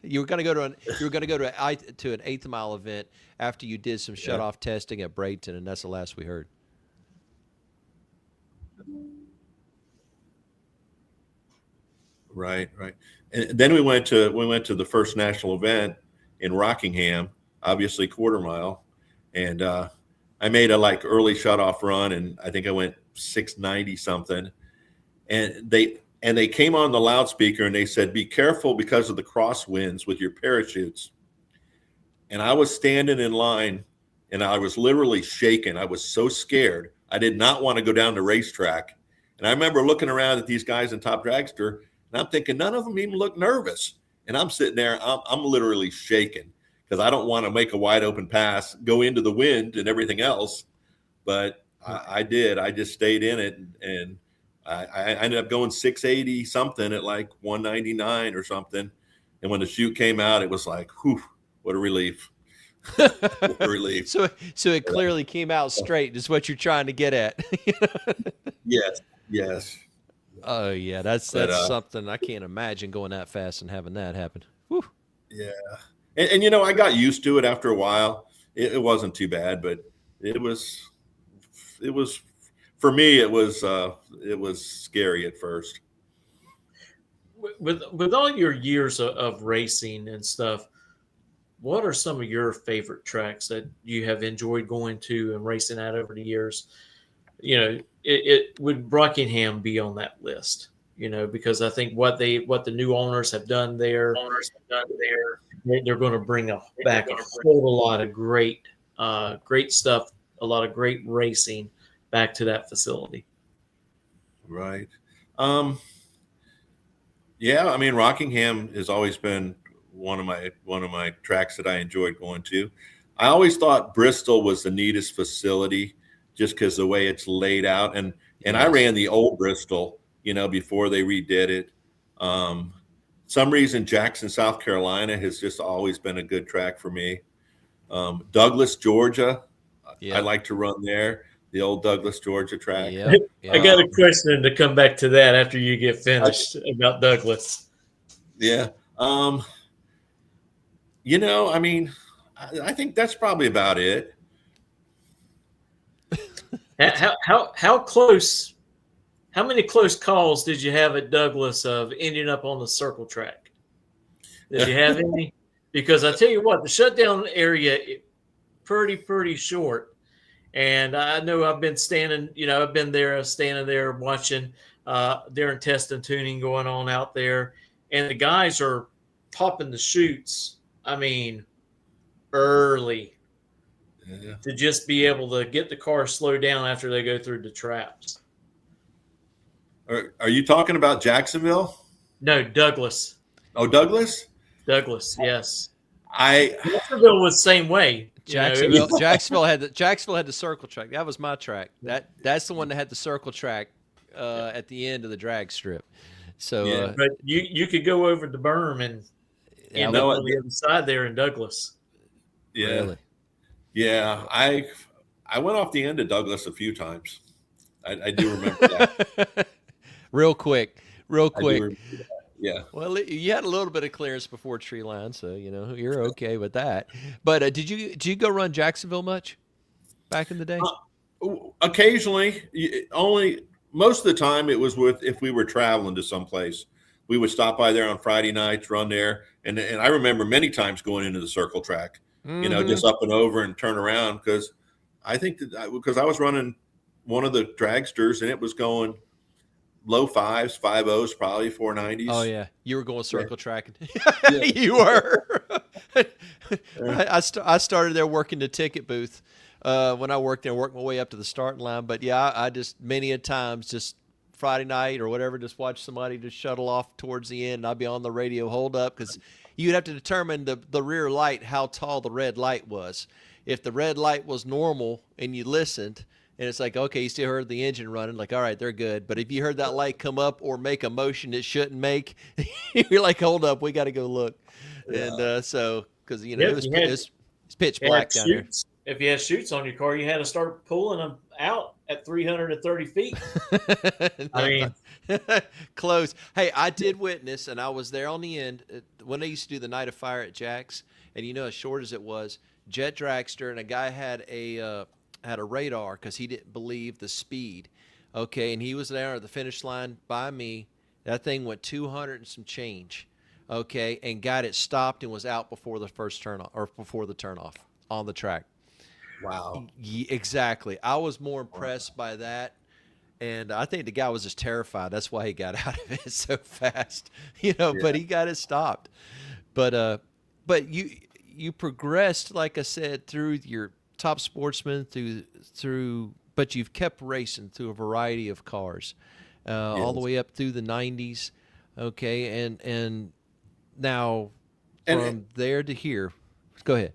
B: You were going to go to an 8th mile event after you did some shut off testing at Bradenton, and that's the last we heard.
F: Right, right. And then we went to the first national event in Rockingham, obviously quarter mile, and I made a like early shut off run, and I think I went 690 something, and they came on the loudspeaker and they said, "Be careful because of the crosswinds with your parachutes." And I was standing in line, and I was literally shaking. I was so scared. I did not want to go down the racetrack. And I remember looking around at these guys in Top Dragster, and I'm thinking none of them even look nervous. And I'm sitting there, I'm literally shaking because I don't want to make a wide open pass, go into the wind and everything else. But I did. I just stayed in it, and I ended up going 680 something at like 199 or something. And when the chute came out, it was like, whew, what a relief. What a relief.
B: So it clearly came out straight. Is what you're trying to get at.
F: Yes, yes.
B: Oh yeah, that's something I can't imagine going that fast and having that happen. Whew.
F: Yeah, and I got used to it after a while. It wasn't too bad, but it was for me. It was scary at first.
A: With all your years of racing and stuff, what are some of your favorite tracks that you have enjoyed going to and racing at over the years? It would Rockingham be on that list? Because I think what the new owners have done there, they're going to bring back a whole lot of great stuff, a lot of great racing back to that facility.
F: Right. Yeah, I mean Rockingham has always been one of my tracks that I enjoyed going to. I always thought Bristol was the neatest facility just because the way it's laid out. And I ran the old Bristol, before they redid it. Some reason Jackson, South Carolina has just always been a good track for me. Douglas, Georgia, I like to run there. The old Douglas, Georgia track.
B: Yeah.
A: I got a question to come back to that after you get finished about Douglas.
F: Yeah. I mean, I think that's probably about it.
A: How close? How many close calls did you have at Douglas of ending up on the circle track? Did you have any? Because I tell you what, the shutdown area pretty short, and I know I've been standing. I've been there, standing there watching during test and tuning going on out there, and the guys are popping the chutes. I mean, early.
F: Yeah.
A: To just be able to get the car slowed down after they go through the traps.
F: Are you talking about Jacksonville?
A: No, Douglas.
F: Oh, Douglas?
A: Douglas, yes.
F: Jacksonville
A: was the same way.
B: Jacksonville had the circle track. That was my track. That's the one that had the circle track at the end of the drag strip. So,
A: but you could go over the berm and end up on the other side there in Douglas.
F: Yeah.
B: Really?
F: Yeah, I went off the end of Douglas a few times. I do remember that.
B: Real quick.
F: Yeah.
B: Well, you had a little bit of clearance before tree line, so you're okay with that. But did you go run Jacksonville much back in the day?
F: Occasionally, only most of the time it was if we were traveling to someplace. We would stop by there on Friday nights, run there, and I remember many times going into the circle track. Just up and over and turn around because I think because I was running one of the dragsters and it was going low 5s, 5.0s, probably 490s.
B: Oh yeah, you were going circle tracking. You were. I started there working the ticket booth when I worked there, worked my way up to the starting line. But yeah, I just many a times just Friday night or whatever, just watch somebody just shuttle off towards the end, and I'd be on the radio, hold up, because you'd have to determine the rear light, how tall the red light was. If the red light was normal and you listened, and it's like, okay, you still heard the engine running, like, all right, they're good. But if you heard that light come up or make a motion it shouldn't make, you're like, hold up, we got to go look. Yeah. And so, because, it's pitch black down here.
A: If you had chutes on your car, you had to start pulling them out at 330 feet. I mean,
B: close. Hey, I did witness, and I was there on the end when they used to do the Night of Fire at Jack's, and as short as it was, jet dragster, and a guy had a radar because he didn't believe the speed. Okay, and he was there at the finish line by me. That thing went 200 and some change. Okay, and got it stopped and was out before the first turn off, or before the turn off on the track.
F: Wow.
B: Exactly. I was more impressed by that, and I think the guy was just terrified. That's why he got out of it so fast, but he got it stopped. But you progressed, like I said, through your top sportsman through, but you've kept racing through a variety of cars, all the way up through the 90s. Okay. And now from there to here, go ahead.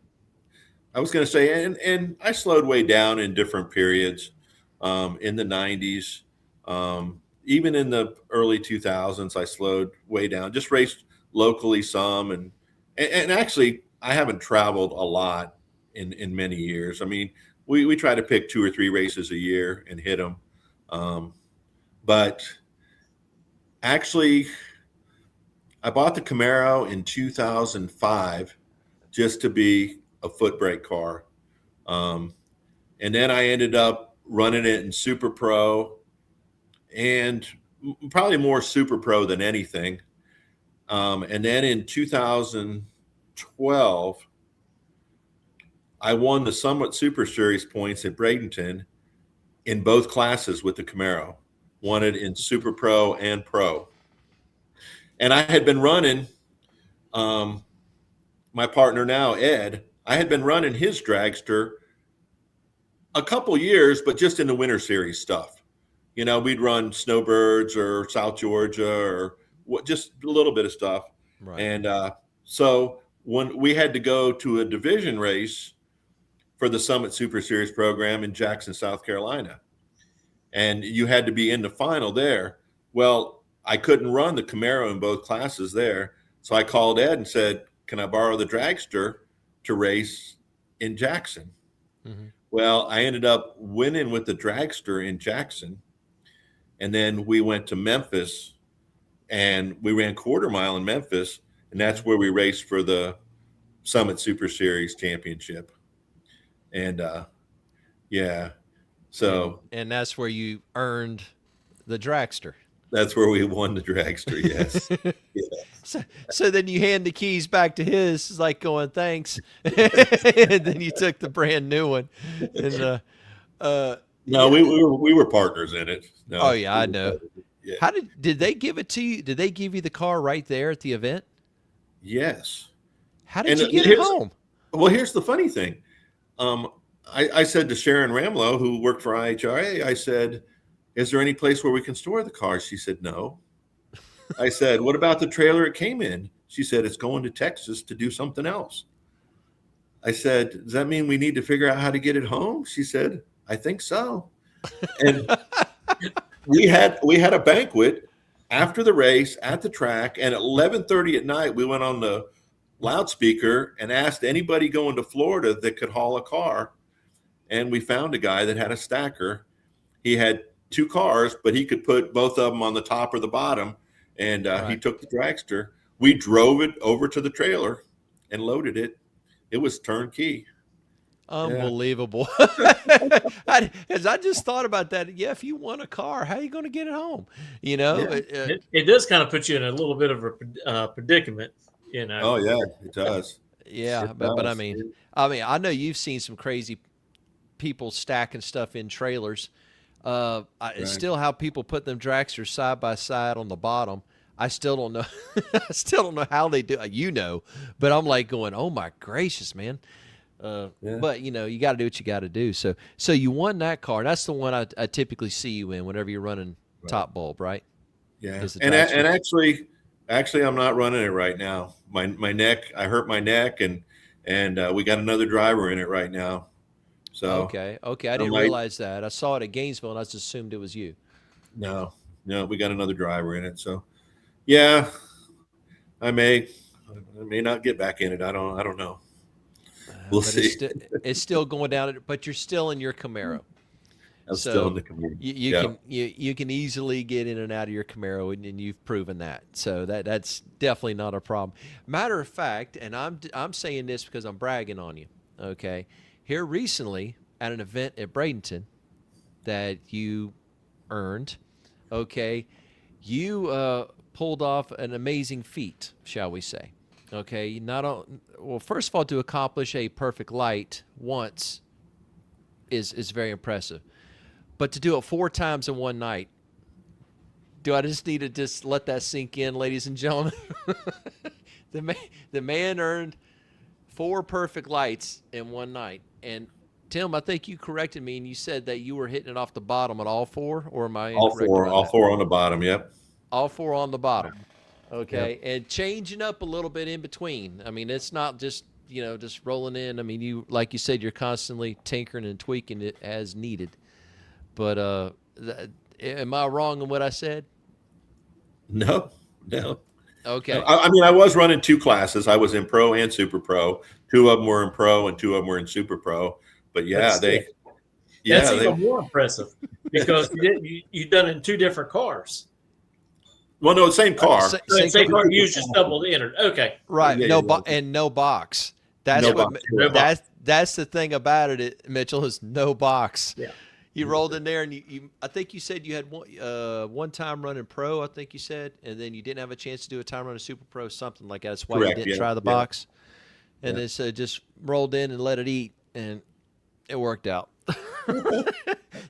F: I was going to say, and I slowed way down in different periods, in the 90s, even in the early 2000s, I slowed way down, just raced locally some. And actually, I haven't traveled a lot in many years. I mean, we try to pick 2 or 3 races a year and hit them. But actually, I bought the Camaro in 2005 just to be a foot brake car. And then I ended up running it in Super Pro, and probably more Super Pro than anything. And then in 2012, I won the Summit Super Series points at Bradenton in both classes with the Camaro. Won it in Super Pro and Pro. And I had been running, my partner now, Ed, I had been running his dragster a couple years, but just in the Winter Series stuff. We'd run Snowbirds or South Georgia or just a little bit of stuff.
B: Right.
F: And so when we had to go to a division race for the Summit Super Series program in Jackson, South Carolina, and you had to be in the final there. Well, I couldn't run the Camaro in both classes there. So I called Ed and said, can I borrow the dragster to race in Jackson? Mm-hmm. Well, I ended up winning with the dragster in Jackson. And then we went to Memphis and we ran quarter mile in Memphis. And that's where we raced for the Summit Super Series championship. And so.
B: And that's where you earned the dragster.
F: That's where we won the dragster, yes.
B: Yeah. So then you hand the keys back to his, like going, thanks. And then you took the brand new one. And,
F: no, we were partners in it. No,
B: oh, yeah, I know. Yeah. How did they give it to you? Did they give you the car right there at the event?
F: Yes.
B: How did you get it home?
F: Well, here's the funny thing. I said to Sharon Ramlow, who worked for IHRA, I said, is there any place where we can store the car? She said, no. I said, what about the trailer it came in? She said, it's going to Texas to do something else. I said, does that mean we need to figure out how to get it home? She said, I think so. And we had a banquet after the race at the track. And at 11:30 at night, we went on the loudspeaker and asked anybody going to Florida that could haul a car. And we found a guy that had a stacker. He had 2 cars, but he could put both of them on the top or the bottom. And He took the dragster. We drove it over to the trailer and loaded it. It was turnkey.
B: Unbelievable. As I just thought about that. Yeah, if you want a car, how are you going to get it home?
A: It does kind of put you in a little bit of a predicament.
F: Oh yeah, it does.
B: Yeah, but I mean, I know you've seen some crazy people stacking stuff in trailers. Still how people put them dragsters side by side on the bottom. I still don't know. I still don't know how they do. But I'm like going, oh my gracious, man. But you got to do what you got to do. So you won that car. That's the one I typically see you in whenever you're running Top Bulb, right?
F: Yeah. And actually, I'm not running it right now. My neck, I hurt my neck, and we got another driver in it right now. So
B: okay, I didn't realize that. I saw it at Gainesville, and I just assumed it was you.
F: No, we got another driver in it. So, yeah, I may not get back in it. I don't know. We'll see.
B: It's still going down, but you're still in your Camaro.
F: I'm still in the Camaro.
B: You can easily get in and out of your Camaro, and you've proven that. So that's definitely not a problem. Matter of fact, and I'm saying this because I'm bragging on you. Okay, here recently at an event at Bradenton that you earned, okay, you pulled off an amazing feat, shall we say? Okay, first of all, to accomplish a perfect light once is very impressive, but to do it 4 times in one night, do I just need to just let that sink in, ladies and gentlemen? The man earned 4 perfect lights in one night, and Tim, I think you corrected me, and you said that you were hitting it off the bottom at all 4, or am I incorrect?
F: All four on the bottom. Yep.
B: All 4 on the bottom. Okay, yep. And changing up a little bit in between. I mean, it's not just just rolling in. I mean, you like you said, you're constantly tinkering and tweaking it as needed. But am I wrong in what I said?
F: No.
B: Okay.
F: I mean, I was running 2 classes. I was in Pro and Super Pro. 2 of them were in Pro, and 2 of them were in Super Pro. But
A: that's even more impressive because you done it in 2 different cars.
F: Well, no, same car.
A: Same car. You just doubled entered. Okay,
B: right. No box. That's that's the thing about it, Mitchell, is no box.
A: Yeah.
B: You rolled in there, and you I think you said you had one time running Pro. I think you said, and then you didn't have a chance to do a time running Super Pro, something like that. That's why you didn't try the box. And then so just rolled in and let it eat, and it worked out.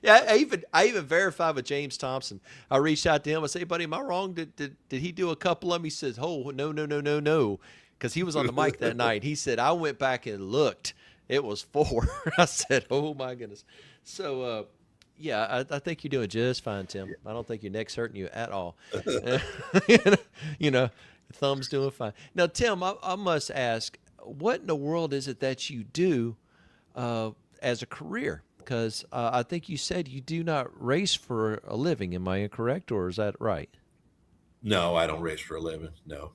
B: Yeah, I even verified with James Thompson. I reached out to him. I said, "Hey, buddy, am I wrong? Did he do a couple of them?" He says, "Oh, no," because he was on the mic that night. He said, "I went back and looked. It was 4." I said, "Oh my goodness." So, yeah, I think you're doing just fine, Tim. I don't think your neck's hurting you at all. Your thumb's doing fine. Now, Tim, I must ask, what in the world is it that you do as a career? Because I think you said you do not race for a living. Am I incorrect, or is that right?
F: No, I don't race for a living. No.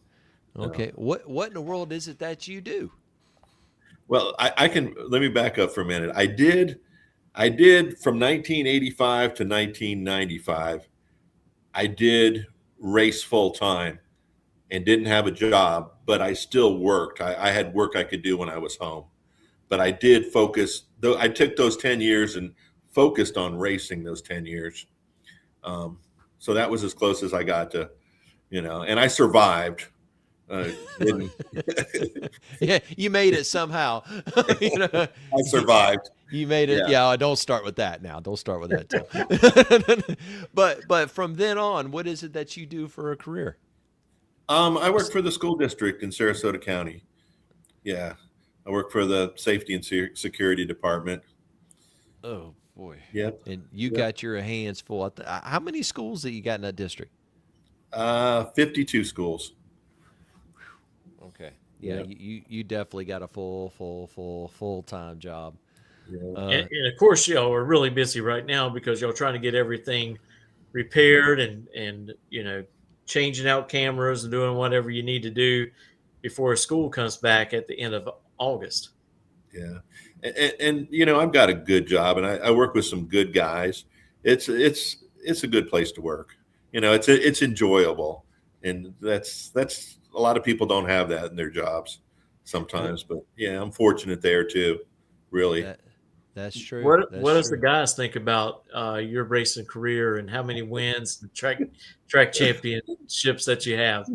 B: Okay. No. What in the world is it that you do?
F: Well, let me back up for a minute. I did from 1985 to 1995. I did race full time and didn't have a job, but I still worked. I had work I could do when I was home. But I did focus. I took those 10 years and focused on racing those 10 years. So that was as close as I got to, and I survived.
B: Yeah, you made it somehow.
F: I survived.
B: You made it. Yeah, don't start with that now. Don't start with that, Tim. But from then on, what is it that you do for a career?
F: I work for the school district in Sarasota County. Yeah. I work for the safety and security department.
B: Oh, boy.
F: Yep.
B: And you got your hands full. How many schools that you got in that district?
F: 52 schools.
B: Okay. Yeah, you definitely got a full-time job.
F: Yeah.
A: And of course, y'all are really busy right now because y'all trying to get everything repaired and changing out cameras and doing whatever you need to do before school comes back at the end of August.
F: Yeah. And I've got a good job, and I work with some good guys. It's a good place to work. It's enjoyable. And that's a lot of people don't have that in their jobs sometimes, but yeah, I'm fortunate there too. Really.
B: That's true.
A: What does the guys think about your racing career and how many wins, the track championships that you have?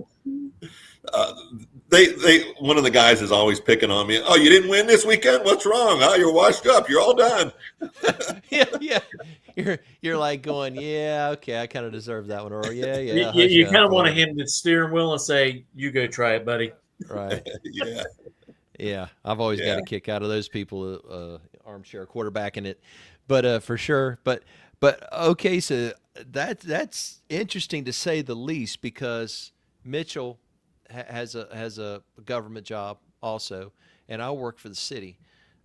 F: One of the guys is always picking on me. Oh, you didn't win this weekend? What's wrong? Oh, you're washed up. You're all done.
B: Yeah. You're like going, yeah, okay, I kind of deserve that one. Or yeah.
A: You kind of want to hand the steering wheel and say, you go try it, buddy.
B: Right.
F: Yeah.
B: Yeah, I've always got a kick out of those people armchair quarterbacking it, but for sure. But okay, so that's interesting to say the least, because Mitchell has a government job also, and I work for the city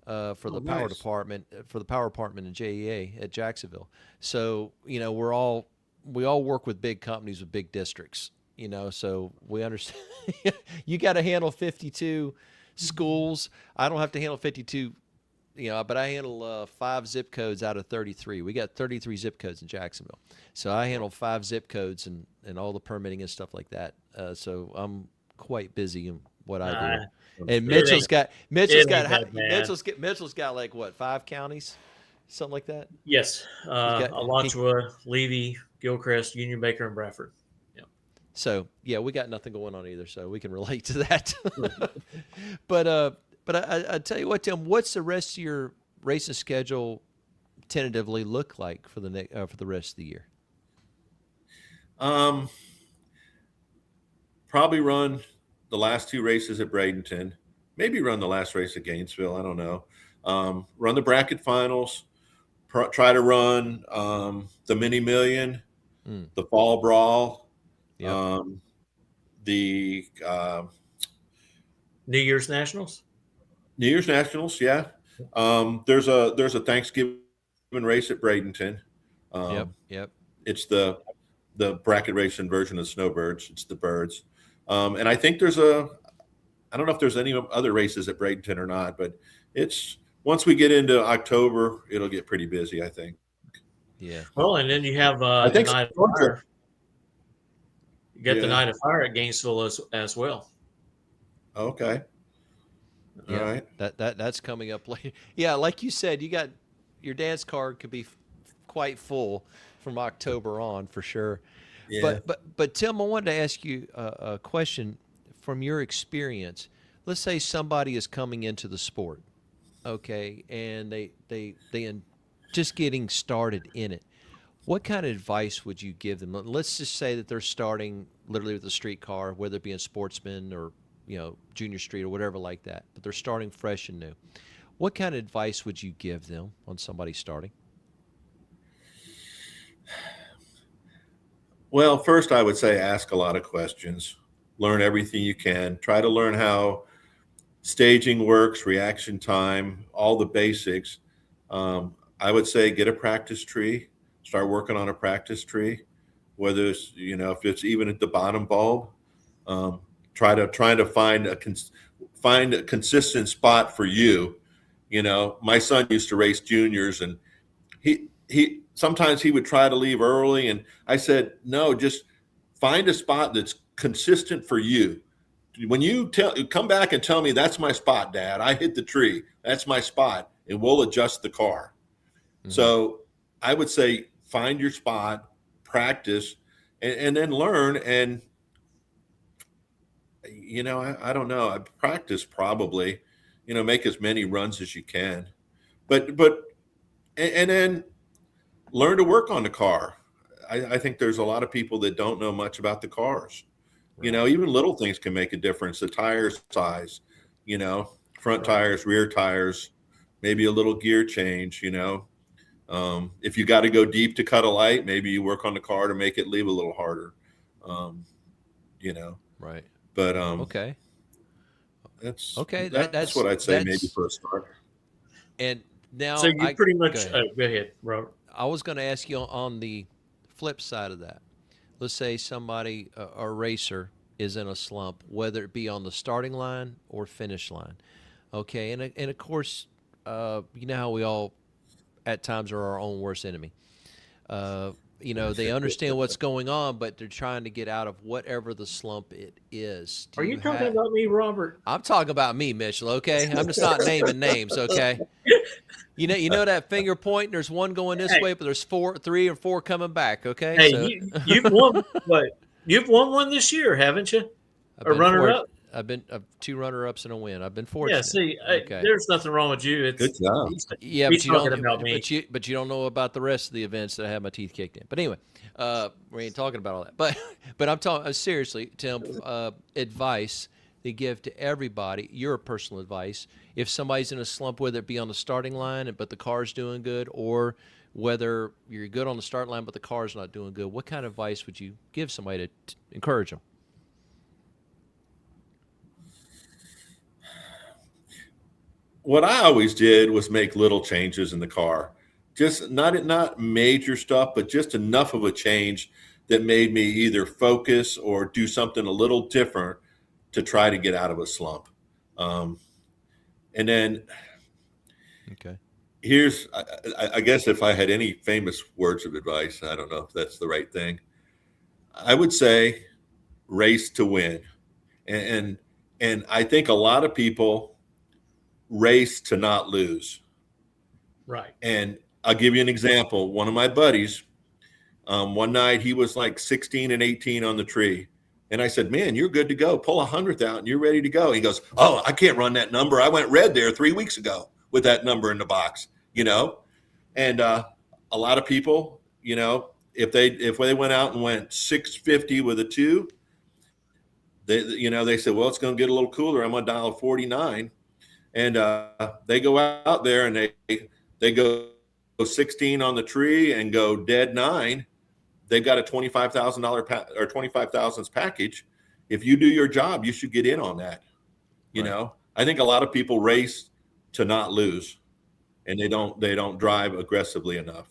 B: for the power department in JEA at Jacksonville. So we all work with big companies with big districts. So we understand. You got to handle 52 schools. I don't have to handle 52, but I handle 5 zip codes out of 33. We got 33 zip codes in Jacksonville. So I handle 5 zip codes and all the permitting and stuff like that. So I'm quite busy in what I do. And Mitchell's got like what, 5 counties? Something like that?
A: Yes. Alachua, Levy, Gilchrist, Union Baker, and Bradford.
B: So yeah, we got nothing going on either, so we can relate to that. But I tell you what, Tim, what's the rest of your racing schedule tentatively look like for the rest of the year?
F: Probably run the last 2 races at Bradenton. Maybe run the last race at Gainesville. I don't know. Run the bracket finals. Try to run the Mini Million, the Fall Brawl.
B: Yep.
F: The
A: New Year's Nationals.
F: Yeah. There's a Thanksgiving race at Bradenton.
B: Yep.
F: It's the bracket racing version of Snowbirds. It's the birds. And I think I don't know if there's any other races at Bradenton or not, but once we get into October, it'll get pretty busy, I think.
A: Yeah. Well, and then you have the Night of Fire. You get the Night of Fire at Gainesville as well.
F: Okay. All right.
B: That's coming up later. Yeah, like you said, you got your dance card could be quite full from October on for sure. Yeah. But Tim, I wanted to ask you a question from your experience. Let's say somebody is coming into the sport, okay, and they just getting started in it. What kind of advice would you give them? Let's just say that they're starting literally with a street car, whether it be in Sportsman or junior street or whatever like that, but they're starting fresh and new. What kind of advice would you give them on somebody starting?
F: Well, first I would say ask a lot of questions. Learn everything you can. Try to learn how staging works, reaction time, all the basics. I would say get a practice tree. Start working on a practice tree, whether it's, if it's even at the bottom bulb. Try to find a consistent spot for you. My son used to race juniors, and he sometimes he would try to leave early, and I said, no, just find a spot that's consistent for you. When you come back and tell me that's my spot, Dad, I hit the tree, that's my spot, and we'll adjust the car. Mm-hmm. So I would say find your spot, practice, and then learn. And I don't know. I practice probably, make as many runs as you can, but then learn to work on the car. I think there's a lot of people that don't know much about the cars. Right. Even little things can make a difference. The tire size, front tires, rear tires, maybe a little gear change, if you got to go deep to cut a light, maybe you work on the car to make it leave a little harder,
B: Right.
F: But
B: okay.
F: That's what I'd say maybe for a start.
B: And now,
A: so you pretty much go ahead, Robert.
B: I was going to ask you on the flip side of that. Let's say somebody, a racer, is in a slump, whether it be on the starting line or finish line. Okay, and of course, you know how we all at times are our own worst enemy. They understand what's going on, but they're trying to get out of whatever the slump it is.
A: Are you talking about me, Robert?
B: I'm talking about me, Mitchell, okay? I'm just not naming names, okay? You know that finger point, there's one going this way, but there's 3 or 4 coming back, okay?
A: Hey, so. You've won what? You've won one this year, haven't you? A runner-up?
B: I've 2 runner-ups and a win. I've been fortunate.
A: Yeah, see, there's nothing wrong with you.
F: Good job.
B: But you don't about me. But you don't know about the rest of the events that I had my teeth kicked in. But anyway, we ain't talking about all that. But I'm talking seriously, Tim. Advice to give to everybody, your personal advice, if somebody's in a slump, whether it be on the starting line but the car's doing good, or whether you're good on the start line but the car's not doing good, what kind of advice would you give somebody to encourage them?
F: What I always did was make little changes in the car, just not major stuff, but just enough of a change that made me either focus or do something a little different to try to get out of a slump. And then
B: okay,
F: here's, I guess if I had any famous words of advice, I don't know if that's the right thing. I would say race to win. And I think a lot of people race to not lose.
A: Right.
F: And I'll give you an example. One of my buddies, one night he was like 16 and 18 on the tree. And I said, man, you're good to go. Pull 100th out and you're ready to go. He goes, oh, I can't run that number. I went red there 3 weeks ago with that number in the box, you know? And a lot of people, you know, if they went out and went 650 with a 2, they said, well, it's going to get a little cooler. I'm going to dial 49. And they go out there and they go 16 on the tree and go dead 9. They've got a $25,000 or 25,000 package. If you do your job, you should get in on that. You know, I think a lot of people race to not lose, and they don't drive aggressively enough.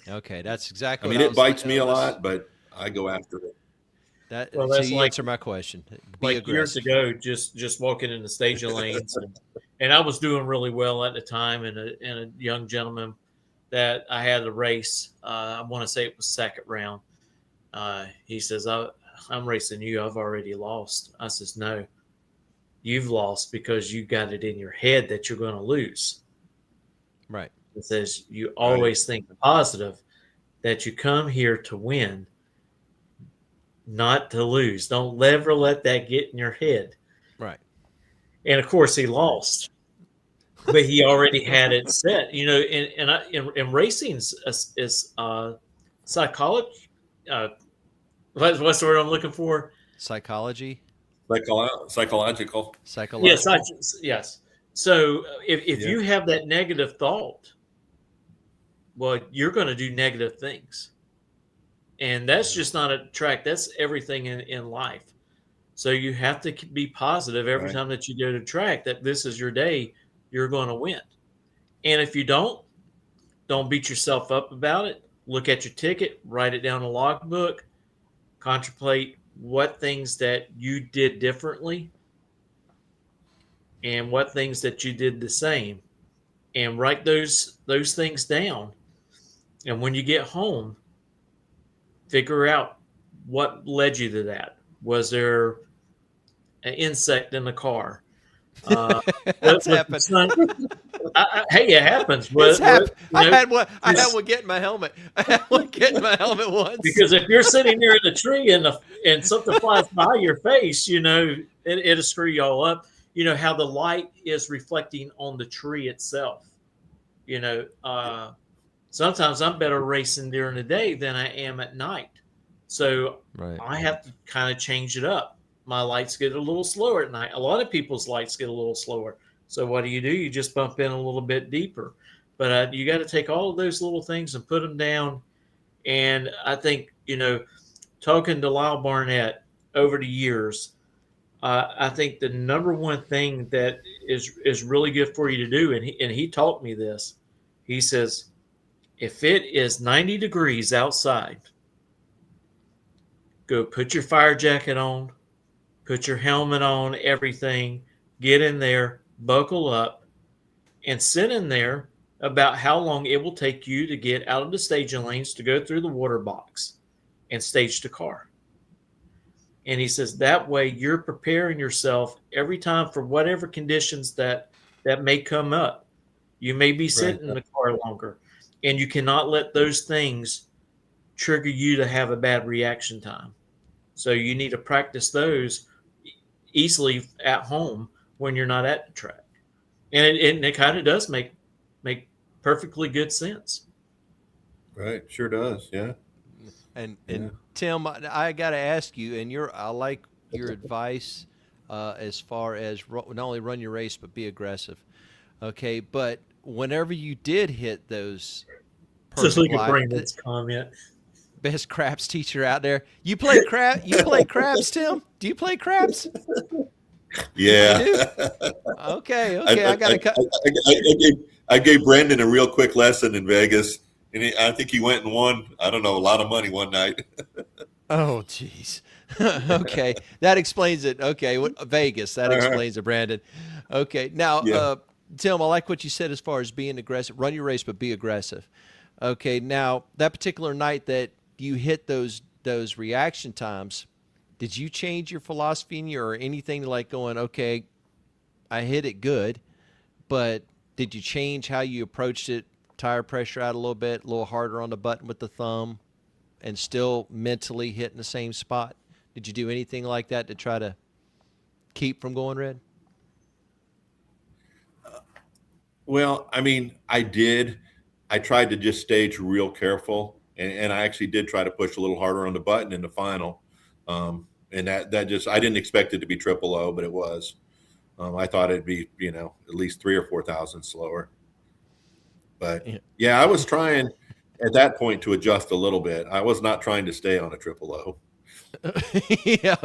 B: Okay, that's exactly.
F: I mean, it bites me a lot, but I go after it.
B: So you answer my question. Be aggressive.
A: Years ago, just walking in the staging lanes, and I was doing really well at the time, and a young gentleman that I had a race. I want to say it was second round. He says, I'm racing you. I've already lost. I says, no, you've lost because you got it in your head that you're going to lose.
B: Right.
A: It says you always think positive, that you come here to win, not to lose. Don't ever let that get in your head.
B: Right.
A: And of course he lost, but he already had it set, you know, and racing is psychology. What's the word I'm looking for?
B: Psychology.
F: Psychological.
A: Yes. So if you have that negative thought, well, you're going to do negative things. And that's just not a track. That's everything in life. So you have to be positive every time that you go to track, that this is your day, you're going to win. And if you don't beat yourself up about it. Look at your ticket, write it down in a logbook, contemplate what things that you did differently and what things that you did the same, and write those things down. And when you get home, figure out what led you to that. Was there an insect in the car?
B: That's happened.
A: Hey, it happens.
B: I had one get in my helmet. I had one get in my helmet once.
A: Because if you're sitting there in a tree and something flies by your face, you know, it'll screw you all up. You know, how the light is reflecting on the tree itself. You know, sometimes I'm better racing during the day than I am at night. So I have to kind of change it up. My lights get a little slower at night. A lot of people's lights get a little slower. So what do? You just bump in a little bit deeper. But you got to take all of those little things and put them down. And I think, you know, talking to Lyle Barnett over the years, I think the number one thing that is really good for you to do, and he taught me this, he says, if it is 90 degrees outside, go put your fire jacket on, put your helmet on, everything, get in there, buckle up, and sit in there about how long it will take you to get out of the staging lanes to go through the water box and stage the car. And he says that way you're preparing yourself every time for whatever conditions that may come up. You may be sitting in the car longer, and you cannot let those things trigger you to have a bad reaction time. So you need to practice those easily at home when you're not at the track. And it kind of does make perfectly good sense.
F: Right. Sure does. Yeah.
B: And Tim, I got to ask you, and I like your advice as far as not only run your race but be aggressive. Okay, but whenever you did hit those
A: Just
B: perfect
A: look at
B: live,
A: Brandon's comment.
B: best craps teacher out there. You play crap? You play craps, Tim? Do you play craps?
F: Yeah.
B: You do? Okay. I got to cut.
F: I gave Brandon a real quick lesson in Vegas, and I think he went and won, I don't know, a lot of money one night.
B: Oh, jeez. Okay, that explains it. Okay, Vegas, that explains it, Brandon. Okay, now, Tim, I like what you said as far as being aggressive. Run your race, but be aggressive. Okay, now, that particular night that you hit those reaction times, did you change your philosophy or anything like going, okay, I hit it good, but did you change how you approached it, tire pressure out a little harder on the button with the thumb, and still mentally hitting the same spot? Did you do anything like that to try to keep from going red?
F: Well, I mean, I did. I tried to just stage real careful, and I actually did try to push a little harder on the button in the final. And that just, I didn't expect it to be triple O, but it was. I thought it'd be, at least 3,000 or 4,000 slower. But yeah, I was trying at that point to adjust a little bit. I was not trying to stay on a triple O.
B: Yeah,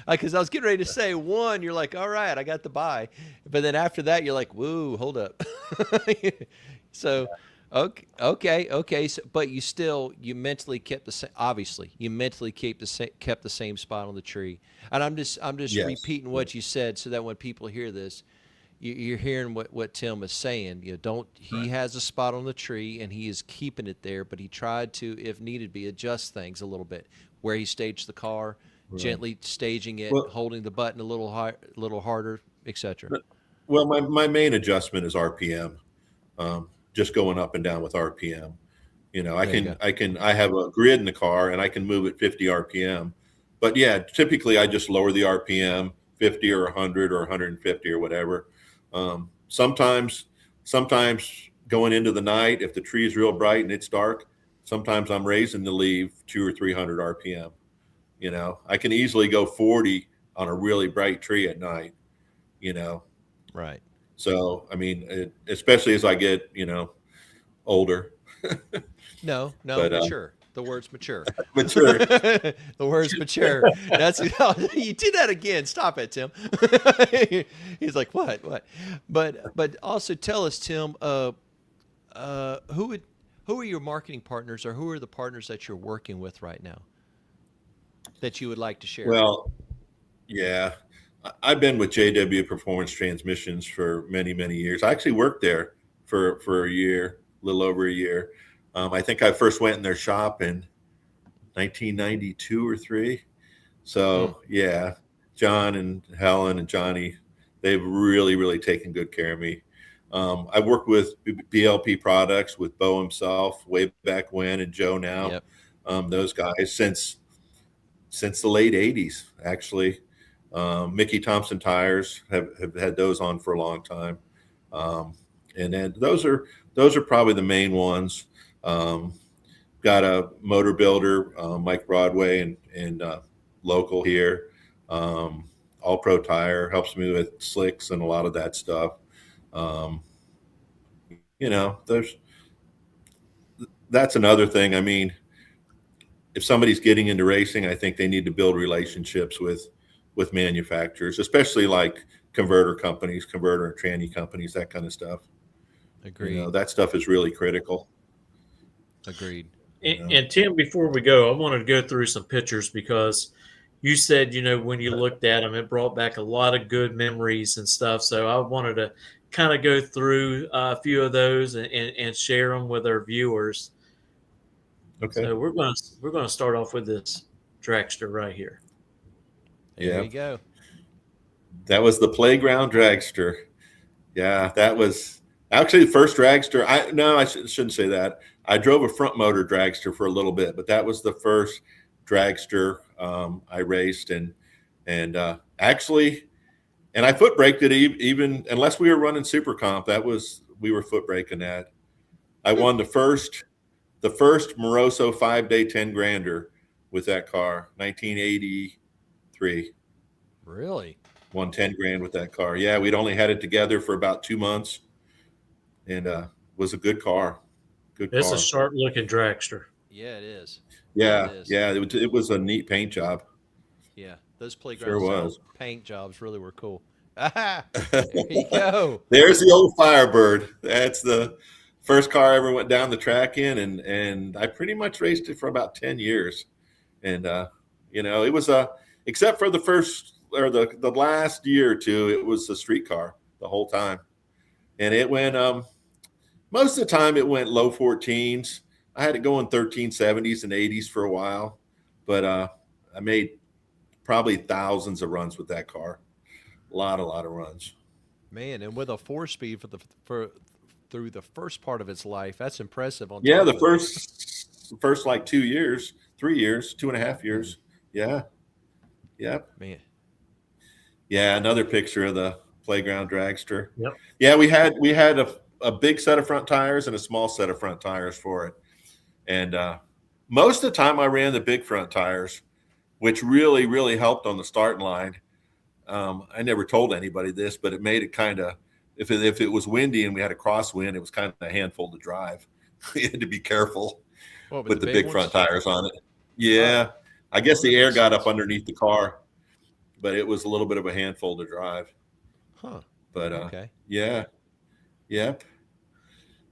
B: because I was getting ready to say one. You're like, all right, I got the buy, but then after that, you're like, whoa, hold up. So, okay. So, but you mentally kept the same. Obviously, you mentally kept the same spot on the tree. And I'm just
F: Yes.
B: repeating what you said so that when people hear this, you're hearing what Tim is saying. He has a spot on the tree and he is keeping it there, but he tried to, if needed be, adjust things a little bit. Where he staged the car, gently staging it, holding the button a little harder, etc.
F: Well, my main adjustment is RPM, just going up and down with RPM. I have a grid in the car and I can move at 50 RPM, but yeah, typically I just lower the RPM 50 or 100 or 150 or whatever. Sometimes going into the night, if the tree is real bright and it's dark, sometimes I'm raising the leave 200 or 300 RPM. I can easily go 40 on a really bright tree at night,
B: Right.
F: So, I mean, especially as I get, older.
B: No,
F: but,
B: mature. The word's mature.
F: Mature.
B: The word's mature. That's you did that again. Stop it, Tim. He's like, what? But also tell us, Tim, who are your marketing partners, or who are the partners that you're working with right now that you would like to share?
F: Well, yeah, I've been with JW Performance Transmissions for many, many years. I actually worked there for a year, a little over a year. I think I first went in their shop in 1992 or 3. So yeah, John and Helen and Johnny, they've really, really taken good care of me. I worked with BLP Products with Bo himself way back when, and Joe now. Yep. Those guys since the late 80s, actually. Mickey Thompson tires have had those on for a long time. And then those are probably the main ones. Got a motor builder, Mike Broadway and local here. All Pro Tire helps me with slicks and a lot of that stuff. That's another thing. I mean, if somebody's getting into racing, I think they need to build relationships with manufacturers, especially like converter companies, converter and tranny companies, that kind of stuff.
B: Agreed.
F: That stuff is really critical.
B: Agreed.
A: And Tim, before we go, I wanted to go through some pictures because you said, when you looked at them, it brought back a lot of good memories and stuff. So I wanted to kind of go through a few of those and share them with our viewers.
F: Okay.
A: So we're going to start off with this dragster right here.
B: There you go.
F: That was the playground dragster. Yeah, that was actually the first dragster. I shouldn't say that. I drove a front motor dragster for a little bit, but that was the first dragster I raced, and actually, and I foot braked it even unless we were running Super Comp. We were foot braking that. I won the first Moroso 5-day 10 grander with that car, 1983.
B: Really?
F: Won 10 grand with that car. Yeah, we'd only had it together for about 2 months, and was a good car. Good
A: It's
F: car.
A: a sharp looking dragster.
B: Yeah, it is.
F: Yeah,
B: It is.
F: yeah. It was a neat paint job.
B: Yeah, those playground
F: Sure
B: style
F: was.
B: paint jobs really were cool. Aha! There you go.
F: There's the old Firebird. That's the first car I ever went down the track in, and I pretty much raced it for about 10 years. And it was except for the first or the last year or two, it was a street car the whole time. And it went most of the time it went low 14s. I had it going 1370s and 80s for a while, but I made probably thousands of runs with that car. A lot of runs.
B: Man, and with a 4-speed for through the first part of its life, that's impressive.
F: The first like 2 years, 3 years, 2.5 years. Yeah. Yep.
B: Man.
F: Yeah, another picture of the playground dragster.
A: Yep.
F: Yeah, we had a big set of front tires and a small set of front tires for it. And most of the time I ran the big front tires, which really, really helped on the starting line. I never told anybody this, but it made it kind of, if it was windy and we had a crosswind, it was kind of a handful to drive. You had to be careful with the big front tires on it. Yeah. I guess the air got up underneath the car, but it was a little bit of a handful to drive.
B: Huh.
F: But
B: okay.
F: Yeah. Yep.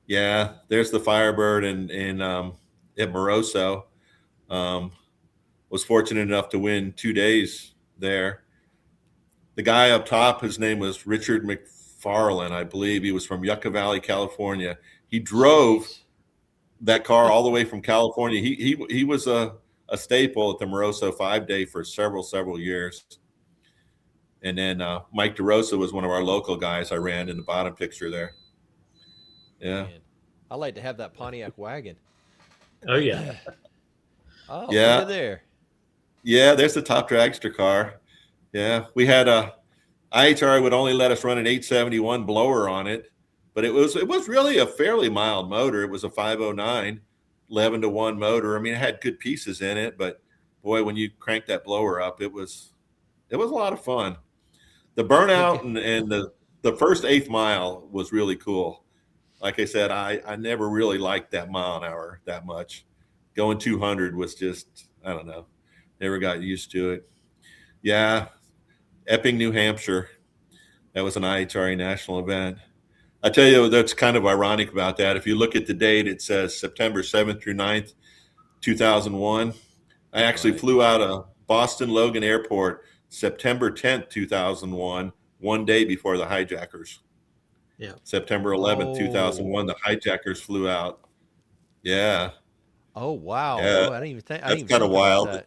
F: Yeah. There's the Firebird in at Moroso. Was fortunate enough to win 2 days there. The guy up top, his name was Richard McFarland, I believe. He was from Yucca Valley, California. He drove that car all the way from California. He was a staple at the Moroso 5-day for several years. And then Mike DeRosa was one of our local guys I ran in the bottom picture there. Yeah.
B: Man, I like to have that Pontiac wagon.
A: Oh, yeah.
B: Oh,
F: yeah.
B: Look at there.
F: Yeah, there's the top dragster car. Yeah, we had IHRA would only let us run an 871 blower on it, but it was really a fairly mild motor. It was a 509, 11-to-1 motor. I mean, it had good pieces in it, but boy, when you crank that blower up, it was a lot of fun. The burnout and the first 8th mile was really cool. Like I said, I never really liked that mile an hour that much. Going 200 was just, I don't know, never got used to it. Yeah. Epping, New Hampshire. That was an IHRA national event. I tell you, that's kind of ironic about that. If you look at the date, it says September 7th through 9th, 2001. I actually flew out of Boston Logan Airport September 10th, 2001, 1 day before the hijackers.
A: Yeah.
F: September 11th, 2001, the hijackers flew out. Yeah.
B: Oh, wow.
F: Yeah.
B: Oh, I didn't even think.
F: That's kind of wild.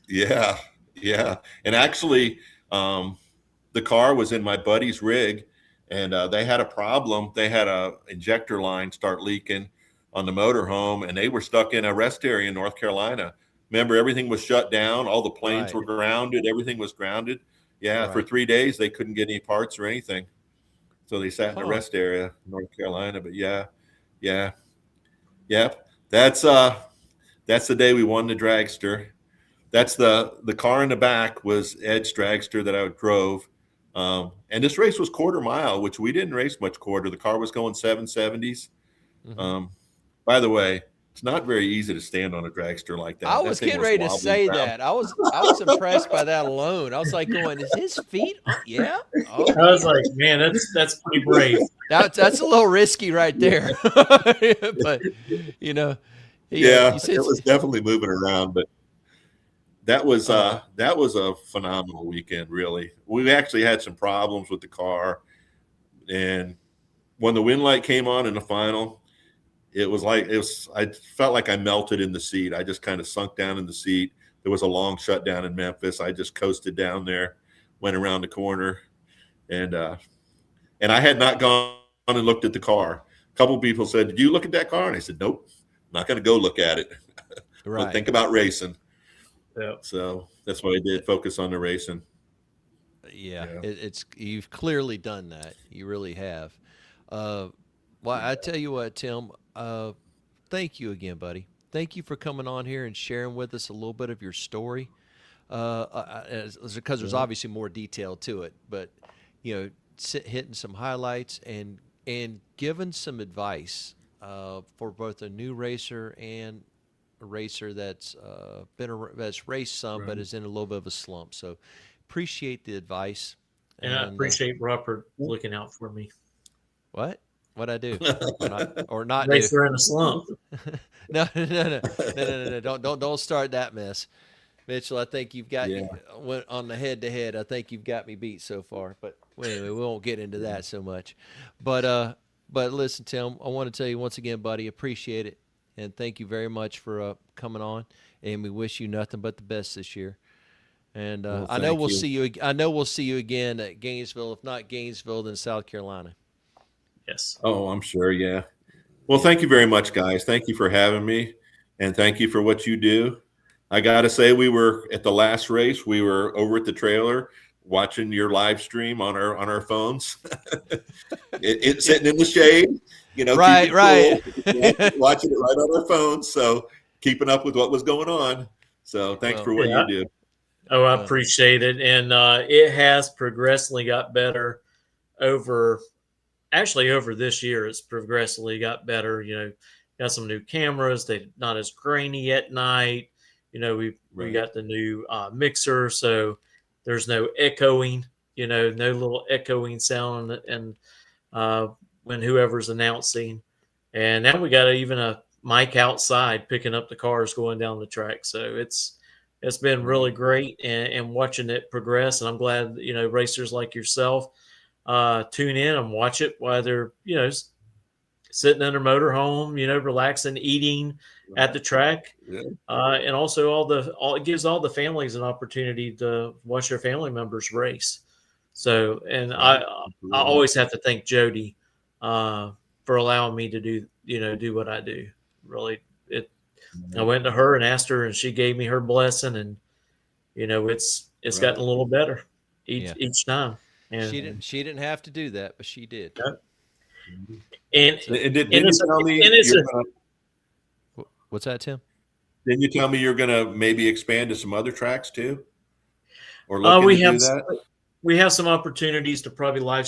F: Yeah. Yeah. And actually, the car was in my buddy's rig, and they had a problem. They had a injector line start leaking on the motorhome, and they were stuck in a rest area in North Carolina. Remember, everything was shut down. All the planes were grounded. Everything was grounded. Yeah, for 3 days, they couldn't get any parts or anything. So they sat in a rest area in North Carolina. But yeah. That's the day we won the dragster. That's the car in the back was Ed's dragster that I drove. And this race was quarter mile, which we didn't race much quarter. The car was going 770s.
B: Mm-hmm.
F: By the way, it's not very easy to stand on a dragster like that.
B: I was getting ready to say that. I was impressed by that alone. I was like going, is his feet? Yeah. Oh,
A: I was like, man, that's pretty brave.
B: That's a little risky right there. But
F: it was definitely moving around, but that was a phenomenal weekend, really. We actually had some problems with the car, and when the wind light came on in the final, I felt like I melted in the seat. I just kind of sunk down in the seat. There was a long shutdown in Memphis. I just coasted down there, went around the corner, and I had not gone and looked at the car. A couple of people said, "Did you look at that car?" And I said, "Nope, I'm not going to go look at it."
B: Right.
F: But think about racing.
A: Yeah.
F: So that's what I did. Focus on the racing.
B: Yeah. It's you've clearly done that. You really have. Well, I tell you what, Tim, thank you again, buddy. Thank you for coming on here and sharing with us a little bit of your story. because there's obviously more detail to it. But hitting some highlights and giving some advice for both a new racer and a racer that's that's raced some but is in a little bit of a slump. So appreciate the advice.
A: And I appreciate Robert looking out for me.
B: What I do or not do?
A: Racer in a slump.
B: No. Don't start that mess, Mitchell. I think you've got went on the head-to-head. I think you've got me beat so far. But anyway, we won't get into that so much. But listen, Tim, I want to tell you once again, buddy, appreciate it, and thank you very much for coming on. And we wish you nothing but the best this year. And I know we'll see you. I know we'll see you again at Gainesville. If not Gainesville, then South Carolina.
A: Yes.
F: Oh, I'm sure. Yeah. Well, thank you very much, guys. Thank you for having me, and thank you for what you do. I got to say, we were at the last race. We were over at the trailer watching your live stream on our phones. It's sitting in the shade,
B: right.
F: Cool. Watching it right on our phones. So keeping up with what was going on. So thanks for what you do.
A: Oh, I appreciate it. And it has progressively got better over this year. It's progressively got better. Got some new cameras. They're not as grainy at night. We got the new mixer, so there's no echoing, no little echoing sound and when whoever's announcing. And now we got even a mic outside picking up the cars going down the track. So it's been really great and watching it progress. And I'm glad, racers like yourself tune in and watch it while they're, sitting in their motorhome, relaxing, eating at the track.
F: Yeah.
A: And also it gives all the families an opportunity to watch their family members race. So, and I always have to thank Jody for allowing me to do what I do. Really, I went to her and asked her, and she gave me her blessing, and it's gotten a little better each time. And
B: she didn't have to do that, but she did.
A: And
F: did you tell me
B: what's that, Tim?
F: Didn't you tell me you're going to maybe expand to some other tracks too? Or looking to do that?
A: We have some opportunities to probably live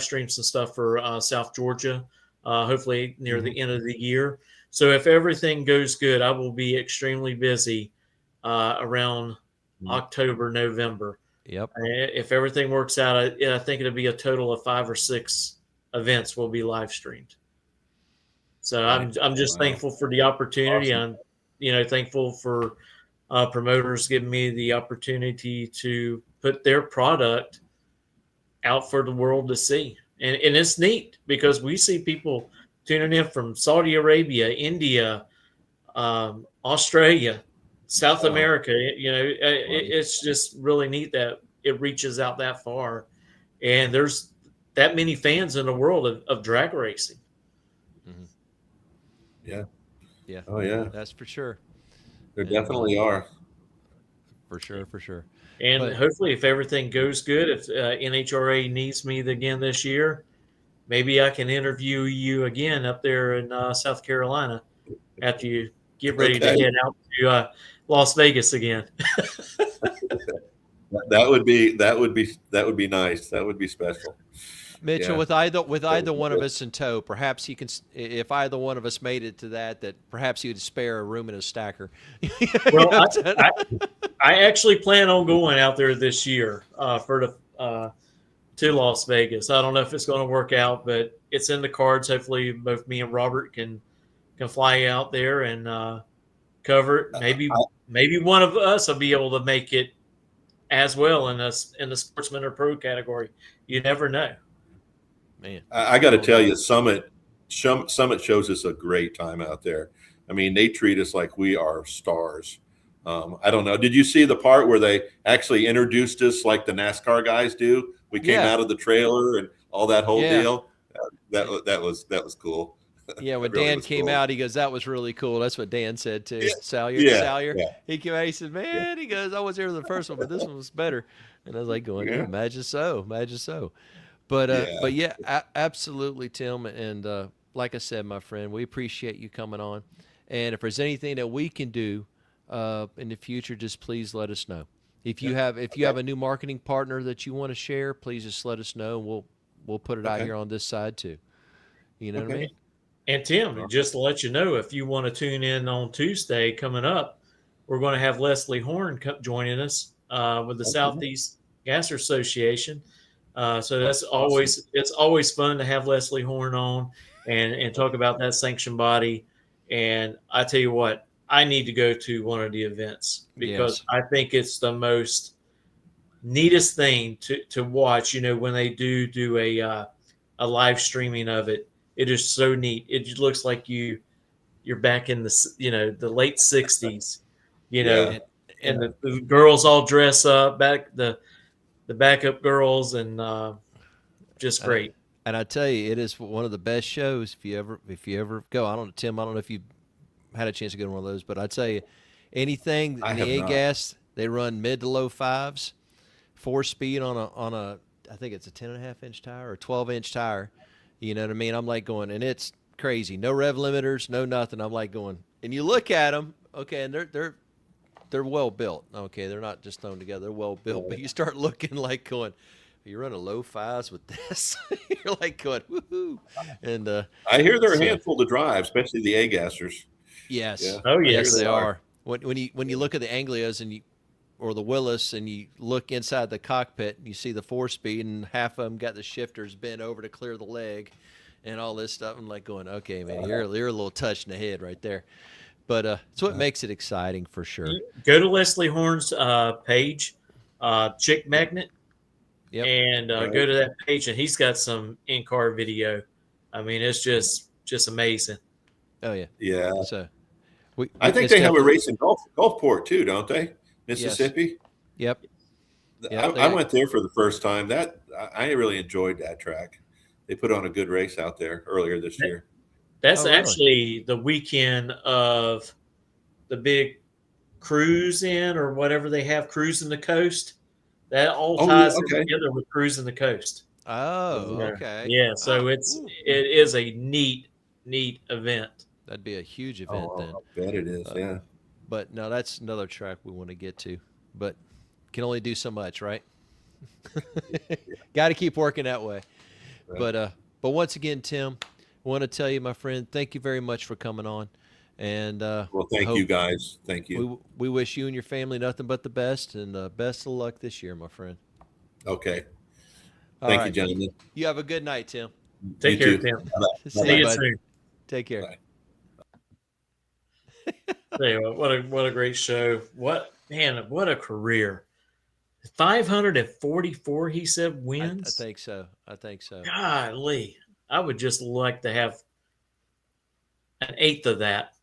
A: stream some stuff for South Georgia, hopefully near the end of the year. So if everything goes good, I will be extremely busy around October, November.
B: Yep.
A: If everything works out, I think it'll be a total of 5 or 6 events will be live streamed. So I'm just thankful for the opportunity. Awesome. I'm thankful for promoters giving me the opportunity to put their product out for the world to see. And it's neat because we see people tuning in from Saudi Arabia, India, Australia, South America. It's just really neat that it reaches out that far. And there's that many fans in the world of drag racing.
F: Yeah.
B: Yeah.
F: Oh, yeah.
B: That's for sure.
F: There definitely are.
B: For sure.
A: And hopefully, if everything goes good, if NHRA needs me again this year, maybe I can interview you again up there in South Carolina after you get ready to head out to Las Vegas again.
F: That would be nice. That would be special.
B: Mitchell, with either one of us in tow, perhaps he can. If either one of us made it to that, perhaps he would spare a room in his stacker.
A: Well, I actually plan on going out there this year to Las Vegas. I don't know if it's going to work out, but it's in the cards. Hopefully, both me and Robert can fly out there and cover it. Maybe one of us will be able to make it as well in the sportsman or pro category. You never know.
B: Man,
F: I got to tell you, Summit shows us a great time out there. I mean, they treat us like we are stars. I don't know. Did you see the part where they actually introduced us like the NASCAR guys do? We came out of the trailer and all that whole deal. That was cool.
B: Yeah, when Dan came out, he goes, "That was really cool." That's what Dan said too. Salyer.
F: Yeah.
B: He came out. He said, "Man," he goes, "I was here for the first one, but this one was better." And I was like, "Going, imagine so." But absolutely, Tim. And like I said, my friend, we appreciate you coming on. And if there's anything that we can do in the future, just please let us know. If you have a new marketing partner that you want to share, please just let us know. We'll put it out here on this side too. You know what I mean?
A: And Tim, just to let you know, if you want to tune in on Tuesday coming up, we're going to have Leslie Horn joining us with the Southeast Gas Association. So that's always it's always fun to have Leslie Horn on and talk about that sanctioned body. And I tell you what, I need to go to one of the events because I think it's the most neatest thing to watch. You know, when they do a live streaming of it, it is so neat. It just looks like you're back in the the late '60s. And the girls all dress up, the backup girls, and just great.
B: And I tell you, it is one of the best shows if you ever go. I don't know, Tim. I don't know if you had a chance to go to one of those, but I tell you, anything in the A-gas, they run mid to low fives, 4-speed on a I think it's a 10.5-inch tire or a 12-inch tire. You know what I mean? I'm like going, and it's crazy. No rev limiters, no nothing. I'm like going, and you look at them, okay, and they're well built. Okay, they're not just thrown together. They're well built. But you start looking like going, you run a low fives with this. You're like going, woohoo. And
F: I hear they're a handful to drive, especially the A-gassers.
B: Yes.
F: Yeah.
A: Oh
B: yes, they are. When you look at the Anglias or the Willis and you look inside the cockpit, you see the 4-speed and half of them got the shifters bent over to clear the leg and all this stuff. I'm like going, okay, man, you're a little touch in the head right there. But it's what makes it exciting for sure.
A: Go to Leslie Horn's page, Chick Magnet, and go to that page, and he's got some in-car video. I mean, it's just amazing.
B: Oh yeah,
F: yeah.
B: So
F: I think they have a race in Gulfport too, don't they? Mississippi.
B: Yes. Yep.
F: I went there for the first time. I really enjoyed that track. They put on a good race out there earlier this year.
A: That's actually the weekend of the big cruise in or whatever they have, cruising the coast. That all ties together with cruising the coast.
B: Oh, okay.
A: Yeah, so it is a neat event.
B: That'd be a huge event then.
F: I bet it is, yeah.
B: But no, that's another track we want to get to. But can only do so much, right? Got to keep working that way. Right. But once again, Tim, I want to tell you, my friend, thank you very much for coming on. And
F: well, thank you guys. Thank you.
B: We wish you and your family nothing but the best, and best of luck this year, my friend.
F: Okay. Thank you, gentlemen.
B: You have a good night, Tim.
A: Take care, Tim. See you soon.
B: Take care.
F: Bye.
A: What a great show. What a career. 544, he said, wins.
B: I think so.
A: Golly. I would just like to have an eighth of that.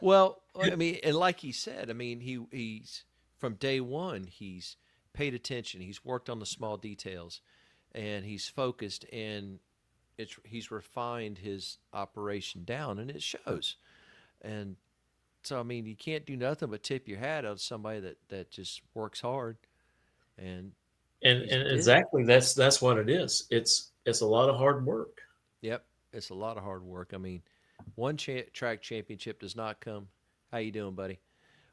B: Well, I mean, and like he said, I mean, he's from day one, he's paid attention. He's worked on the small details, and he's focused, and he's refined his operation down, and it shows. And so, I mean, you can't do nothing but tip your hat on somebody that just works hard. And
A: exactly, that's what it is. It's a lot of hard work.
B: Yep, it's a lot of hard work. I mean, one track championship does not come. How you doing, buddy?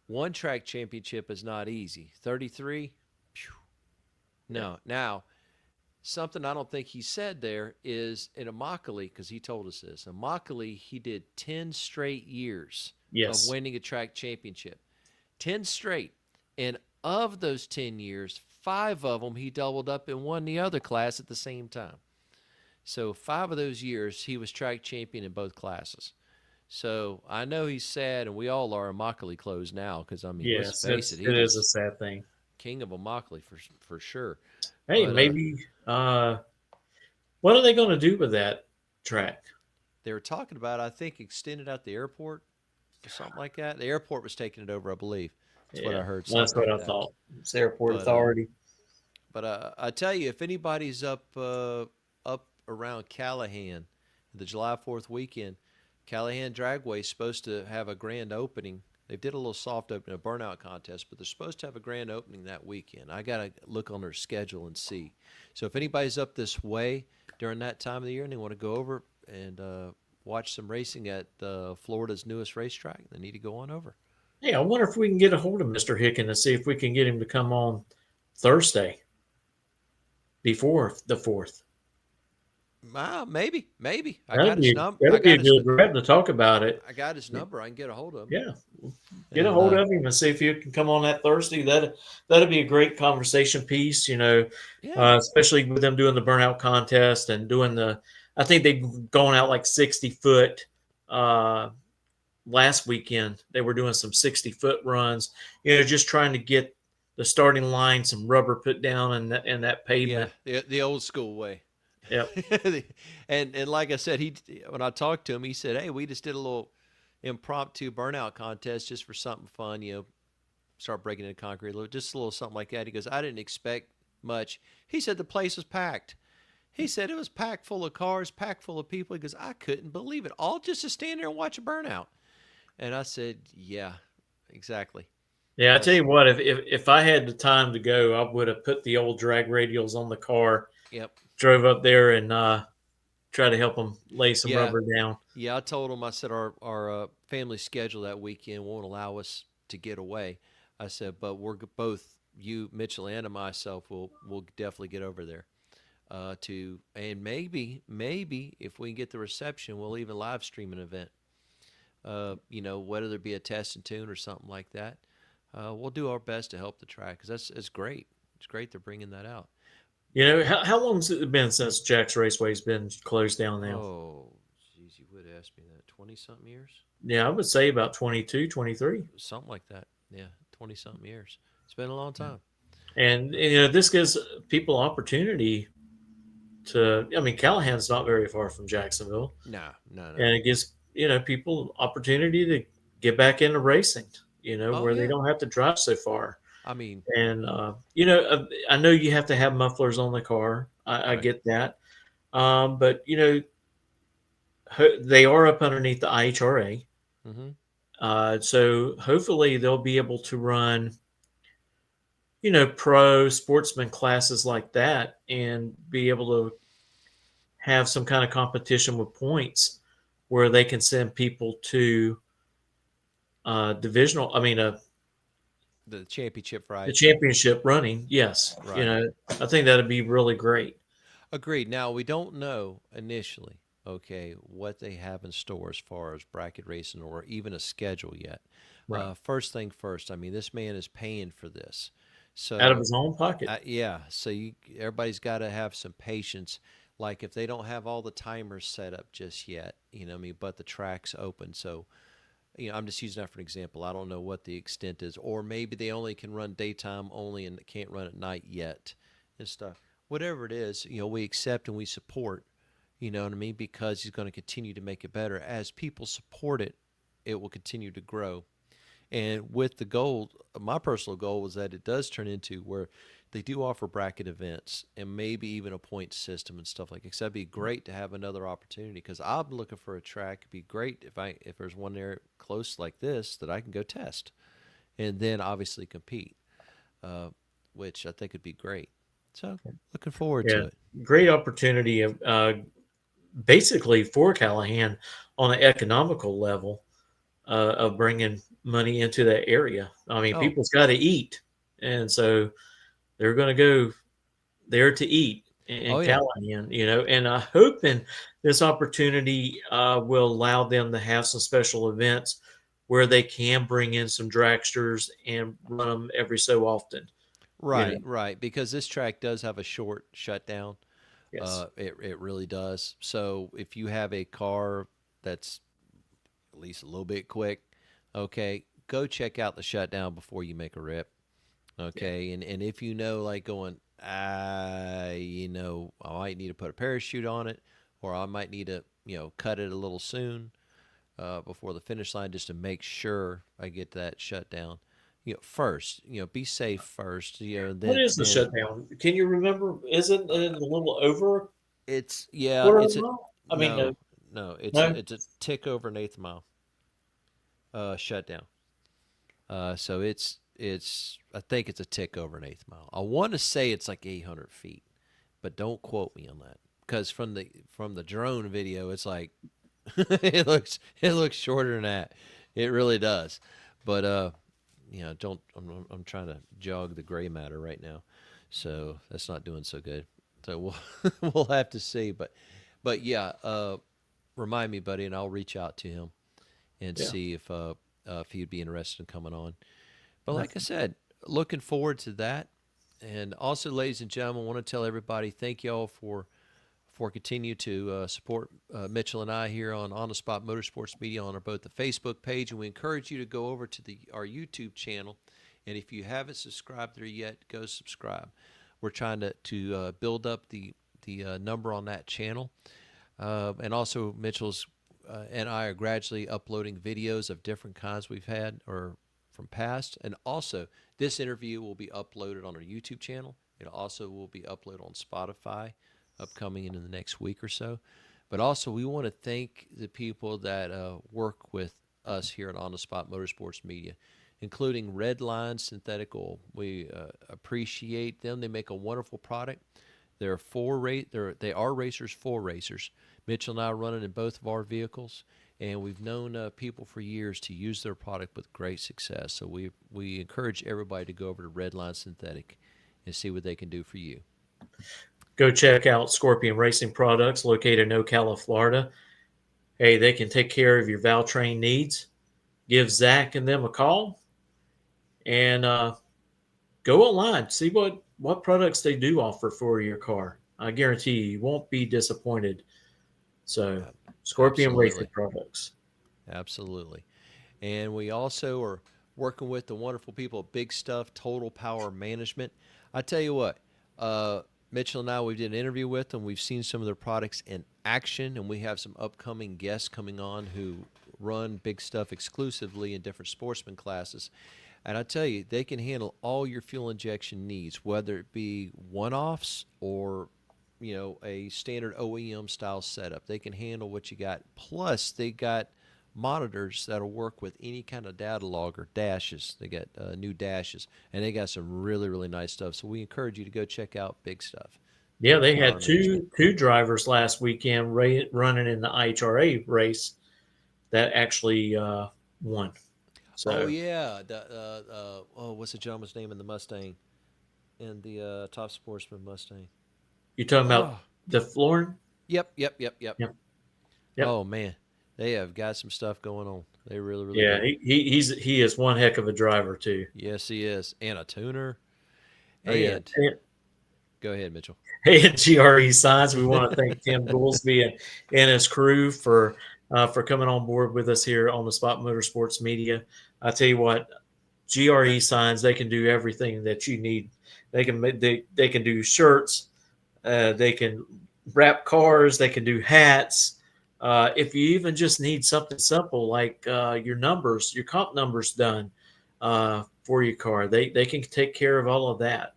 B: One track championship is not easy. 33, no. Now, something I don't think he said there is in Immokalee, because he told us this. In Immokalee, he did 10 straight years of winning a track championship. 10 straight. And of those 10 years, 5 of them he doubled up and won the other class at the same time. So 5 of those years, he was track champion in both classes. So I know he's sad, and we all are. Immokalee closed now because, I mean, let's face it.
A: It is a sad thing.
B: King of Immokalee for sure.
A: Hey, but, maybe what are they going to do with that track?
B: They were talking about, I think, extended out the airport or something like that. The airport was taking it over, I believe. That's what I heard.
A: That's what I thought. It's Airport Authority.
B: But I tell you, if anybody's up around Callahan, the July 4th weekend, Callahan Dragway is supposed to have a grand opening. They did a little soft opening, a burnout contest, but they're supposed to have a grand opening that weekend. I got to look on their schedule and see. So if anybody's up this way during that time of the year and they want to go over and watch some racing at Florida's newest racetrack, they need to go on over.
A: Hey, I wonder if we can get a hold of Mr. Hicken and see if we can get him to come on Thursday before the 4th.
B: Maybe. I
A: That'd
B: got
A: be
B: his number.
A: that'd be a good grab to talk about it.
B: I got his number. I can get a hold of him.
A: Yeah, get a hold of him and see if you can come on that Thursday. That'd be a great conversation piece. Especially with them doing the burnout contest and doing I think they've gone out like 60-foot. Last weekend they were doing some 60-foot runs. Just trying to get the starting line, some rubber put down and that pavement.
B: Yeah, the old school way.
A: Yep.
B: and like I said, when I talked to him, he said, "Hey, we just did a little impromptu burnout contest just for something fun. Start breaking into concrete, just a little something like that." He goes, "I didn't expect much." He said the place was packed. He said it was packed full of cars, packed full of people. He goes, "I couldn't believe it, all just to stand there and watch a burnout." And I said, "Yeah, exactly."
A: Yeah, I tell you what, if I had the time to go, I would have put the old drag radials on the car.
B: Yep.
A: Drove up there and try to help them lay some rubber down.
B: Yeah, I told him, I said, our family schedule that weekend won't allow us to get away. I said, but we're both, you, Mitchell, and myself, will definitely get over there. And maybe if we can get the reception, we'll even live stream an event. Whether there be a test and tune or something like that. We'll do our best to help the track because it's great. It's great they're bringing that out.
A: How long has it been since Jack's Raceway's been closed down now?
B: Oh, geez, you would ask me that. 20-something years?
A: Yeah, I would say about 22, 23.
B: Something like that. Yeah, 20-something years. It's been a long time.
A: And, this gives people opportunity Callahan's not very far from Jacksonville.
B: No.
A: And it gives, people opportunity to get back into racing, where they don't have to drive so far. And, I know you have to have mufflers on the car. I get that. But, they are up underneath the IHRA.
B: Mm-hmm.
A: So hopefully they'll be able to run, pro sportsman classes like that and be able to have some kind of competition with points where they can send people to divisional.
B: The championship ride.
A: The championship running, yes.
B: Right.
A: I think that'd be really great.
B: Agreed. Now, we don't know initially, what they have in store as far as bracket racing or even a schedule yet.
A: Right.
B: First thing first, this man is paying for this. So
A: out of his own pocket.
B: Yeah. So everybody's got to have some patience. Like if they don't have all the timers set up just yet, but the track's open. So, I'm just using that for an example. I don't know what the extent is, or maybe they only can run daytime only and can't run at night yet and stuff. Whatever it is, we accept and we support, because he's going to continue to make it better. As people support it, it will continue to grow. And with the goal, my personal goal was that it does turn into where they do offer bracket events and maybe even a point system and stuff like that. Because that'd be great to have another opportunity. Because I'm looking for a track. It'd be great if there's one there close like this that I can go test, and then obviously compete, which I think would be great. So looking forward to it.
A: Great opportunity of basically for Callahan on an economical level of bringing money into that area. People's got to eat, and so they're going to go there to eat in Callahan, and I'm hoping this opportunity will allow them to have some special events where they can bring in some dragsters and run them every so often.
B: Right. Because this track does have a short shutdown.
A: Yes.
B: It really does. So if you have a car that's at least a little bit quick, go check out the shutdown before you make a rip. Okay. Yeah. And if like going, I might need to put a parachute on it, or I might need to, cut it a little soon before the finish line just to make sure I get that shutdown. First, be safe first. Then,
A: what is the shutdown? Can you remember? Isn't it a little over?
B: It's
A: no,
B: it's a tick over an eighth mile shutdown. So it's I think it's a tick over an eighth mile. I want to say it's like 800 feet, but don't quote me on that because from the drone video, it's like it looks shorter than that. It really does. But don't. I'm trying to jog the gray matter right now, so that's not doing so good. So we'll have to see. But yeah, remind me, buddy, and I'll reach out to him and
A: Yeah.
B: see if he'd be interested in coming on. But like I said, looking forward to that. And also, ladies and gentlemen, I want to tell everybody thank y'all for continue to support Mitchell and I here on the Spot Motorsports Media on both the Facebook page, and we encourage you to go over to our YouTube channel. And if you haven't subscribed there yet, go subscribe. We're trying to build up the number on that channel, and also Mitchell's and I are gradually uploading videos of different kinds we've had or from past, and also this interview will be uploaded on our YouTube channel. It also will be uploaded on Spotify upcoming in the next week or so. But also, we want to thank the people that work with us here at On the Spot Motorsports Media, including Redline Synthetic Oil. We appreciate them. They make a wonderful product. They are racers for racers. Mitchell and I are running in both of our vehicles, and we've known people for years to use their product with great success. So we encourage everybody to go over to Redline Synthetic and see what they can do for you.
A: Go check out Scorpion Racing Products, located in Ocala, Florida. Hey, they can take care of your Valtrain needs. Give Zach and them a call, and go online. See what products they do offer for your car. I guarantee you won't be disappointed. So, Scorpion Racing Products.
B: Absolutely. And we also are working with the wonderful people at Big Stuff Total Power Management. I tell you what, Mitchell and I, we did an interview with them. We've seen some of their products in action, and we have some upcoming guests coming on who run Big Stuff exclusively in different sportsman classes. And I tell you, they can handle all your fuel injection needs, whether it be one-offs or a standard OEM style setup. They can handle what you got. Plus, they got monitors that'll work with any kind of data log or dashes. They got new dashes, and they got some really, really nice stuff. So we encourage you to go check out Big Stuff.
A: Yeah, they had two drivers last weekend running in the IHRA race that actually won. So,
B: yeah, what's the gentleman's name in the Mustang, in the Top Sportsman Mustang?
A: You talking about the Florin?
B: Yep. Oh man, they have got some stuff going on. They really
A: do. He is one heck of a driver too.
B: Yes, he is, and a tuner.
A: And
B: go ahead, Mitchell.
A: Hey, at GRE Signs, we want to thank Tim Goolsby and his crew for coming on board with us here on the Spot Motorsports Media. I tell you what, GRE Signs, they can do everything that you need. They can do shirts. They can wrap cars. They can do hats. If you even just need something simple like your comp numbers done for your car, they can take care of all of that.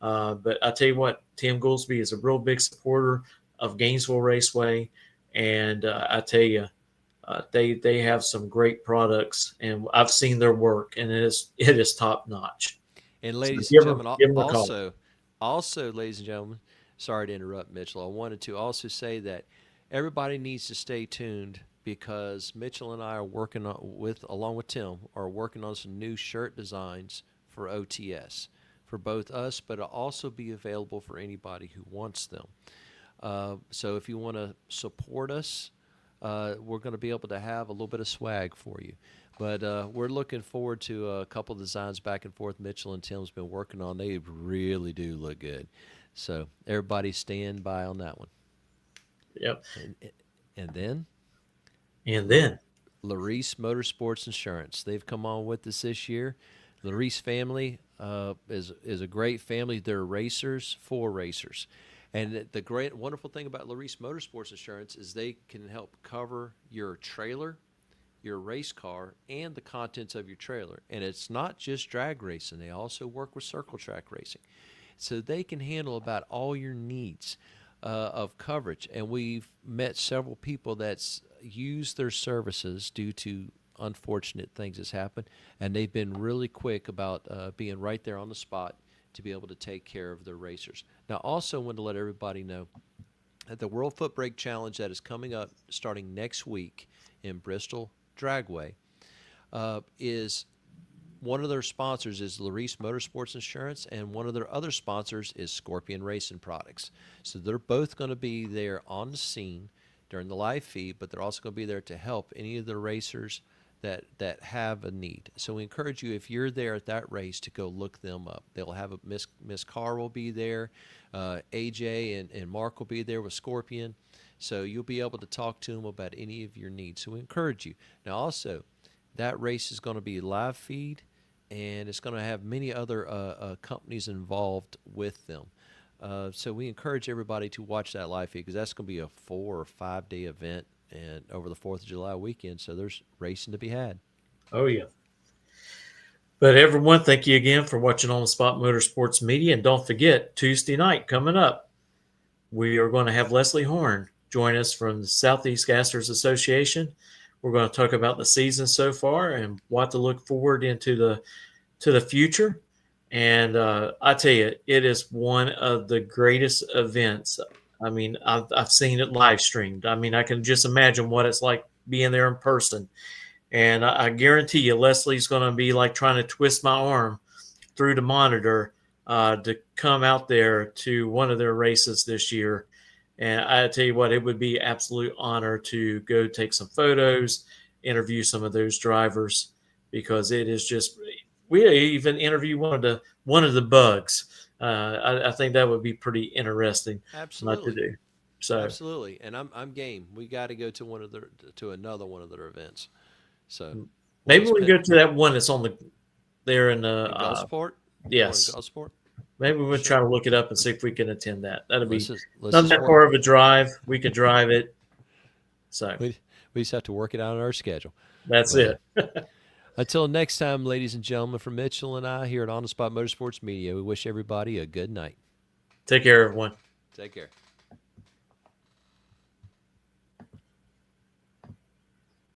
A: But I tell you what, Tim Goolsby is a real big supporter of Gainesville Raceway, and I tell you, they have some great products, and I've seen their work, and it is top notch.
B: And ladies and gentlemen, also, ladies and gentlemen, sorry to interrupt, Mitchell. I wanted to also say that everybody needs to stay tuned because Mitchell and I are working along with Tim, are working on some new shirt designs for OTS for both us, but it'll also be available for anybody who wants them. So if you want to support us, we're going to be able to have a little bit of swag for you. But we're looking forward to a couple of designs back and forth Mitchell and Tim's been working on. They really do look good. So everybody stand by on that one.
A: Yep.
B: And then Larice Motorsports Insurance. They've come on with us this year. The Larice family is a great family. They're racers for racers. And the great, wonderful thing about Larice Motorsports Insurance is they can help cover your trailer, your race car, and the contents of your trailer. And it's not just drag racing. They also work with circle track racing. So they can handle about all your needs of coverage. And we've met several people that's used their services due to unfortunate things that's happened. And they've been really quick about being right there on the spot to be able to take care of their racers. Now, also wanted to let everybody know that the World Foot Brake Challenge that is coming up starting next week in Bristol Dragway is one of their sponsors is Larice Motorsports Insurance, and one of their other sponsors is Scorpion Racing Products. So they're both going to be there on the scene during the live feed, but they're also going to be there to help any of the racers that have a need. So we encourage you, if you're there at that race, to go look them up. They'll have Miss Carr will be there, AJ and Mark will be there with Scorpion. So you'll be able to talk to them about any of your needs. So we encourage you. Now also, that race is going to be live feed, and it's going to have many other companies involved with them. So we encourage everybody to watch that live feed, because that's going to be a 4 or 5 day event, and over the 4th of July weekend. So there's racing to be had.
A: Oh, yeah. But everyone, thank you again for watching On the Spot Motorsports Media. And don't forget, Tuesday night coming up, we are going to have Leslie Horn join us from the Southeast Gassers Association. We're going to talk about the season so far and what to look forward into the future. And I tell you, it is one of the greatest events. I mean, I've seen it live streamed. I mean, I can just imagine what it's like being there in person. And I guarantee you, Leslie's going to be like trying to twist my arm through the monitor to come out there to one of their races this year. And I tell you what, it would be an absolute honor to go take some photos, interview some of those drivers, because it is just, we even interview one of the bugs. I think that would be pretty interesting.
B: Absolutely.
A: To do. So
B: absolutely, and I'm game. We got to go to another one of their events. So
A: maybe we go to that one that's on there in
B: Gulfport.
A: Yes,
B: Gulfport.
A: Maybe we'll try to look it up and see if we can attend that. That'll be not that far of a drive. We could drive it. So
B: we just have to work it out on our schedule.
A: That's it.
B: Until next time, ladies and gentlemen, from Mitchell and I here at On the Spot Motorsports Media, we wish everybody a good night.
A: Take care, everyone.
B: Take care.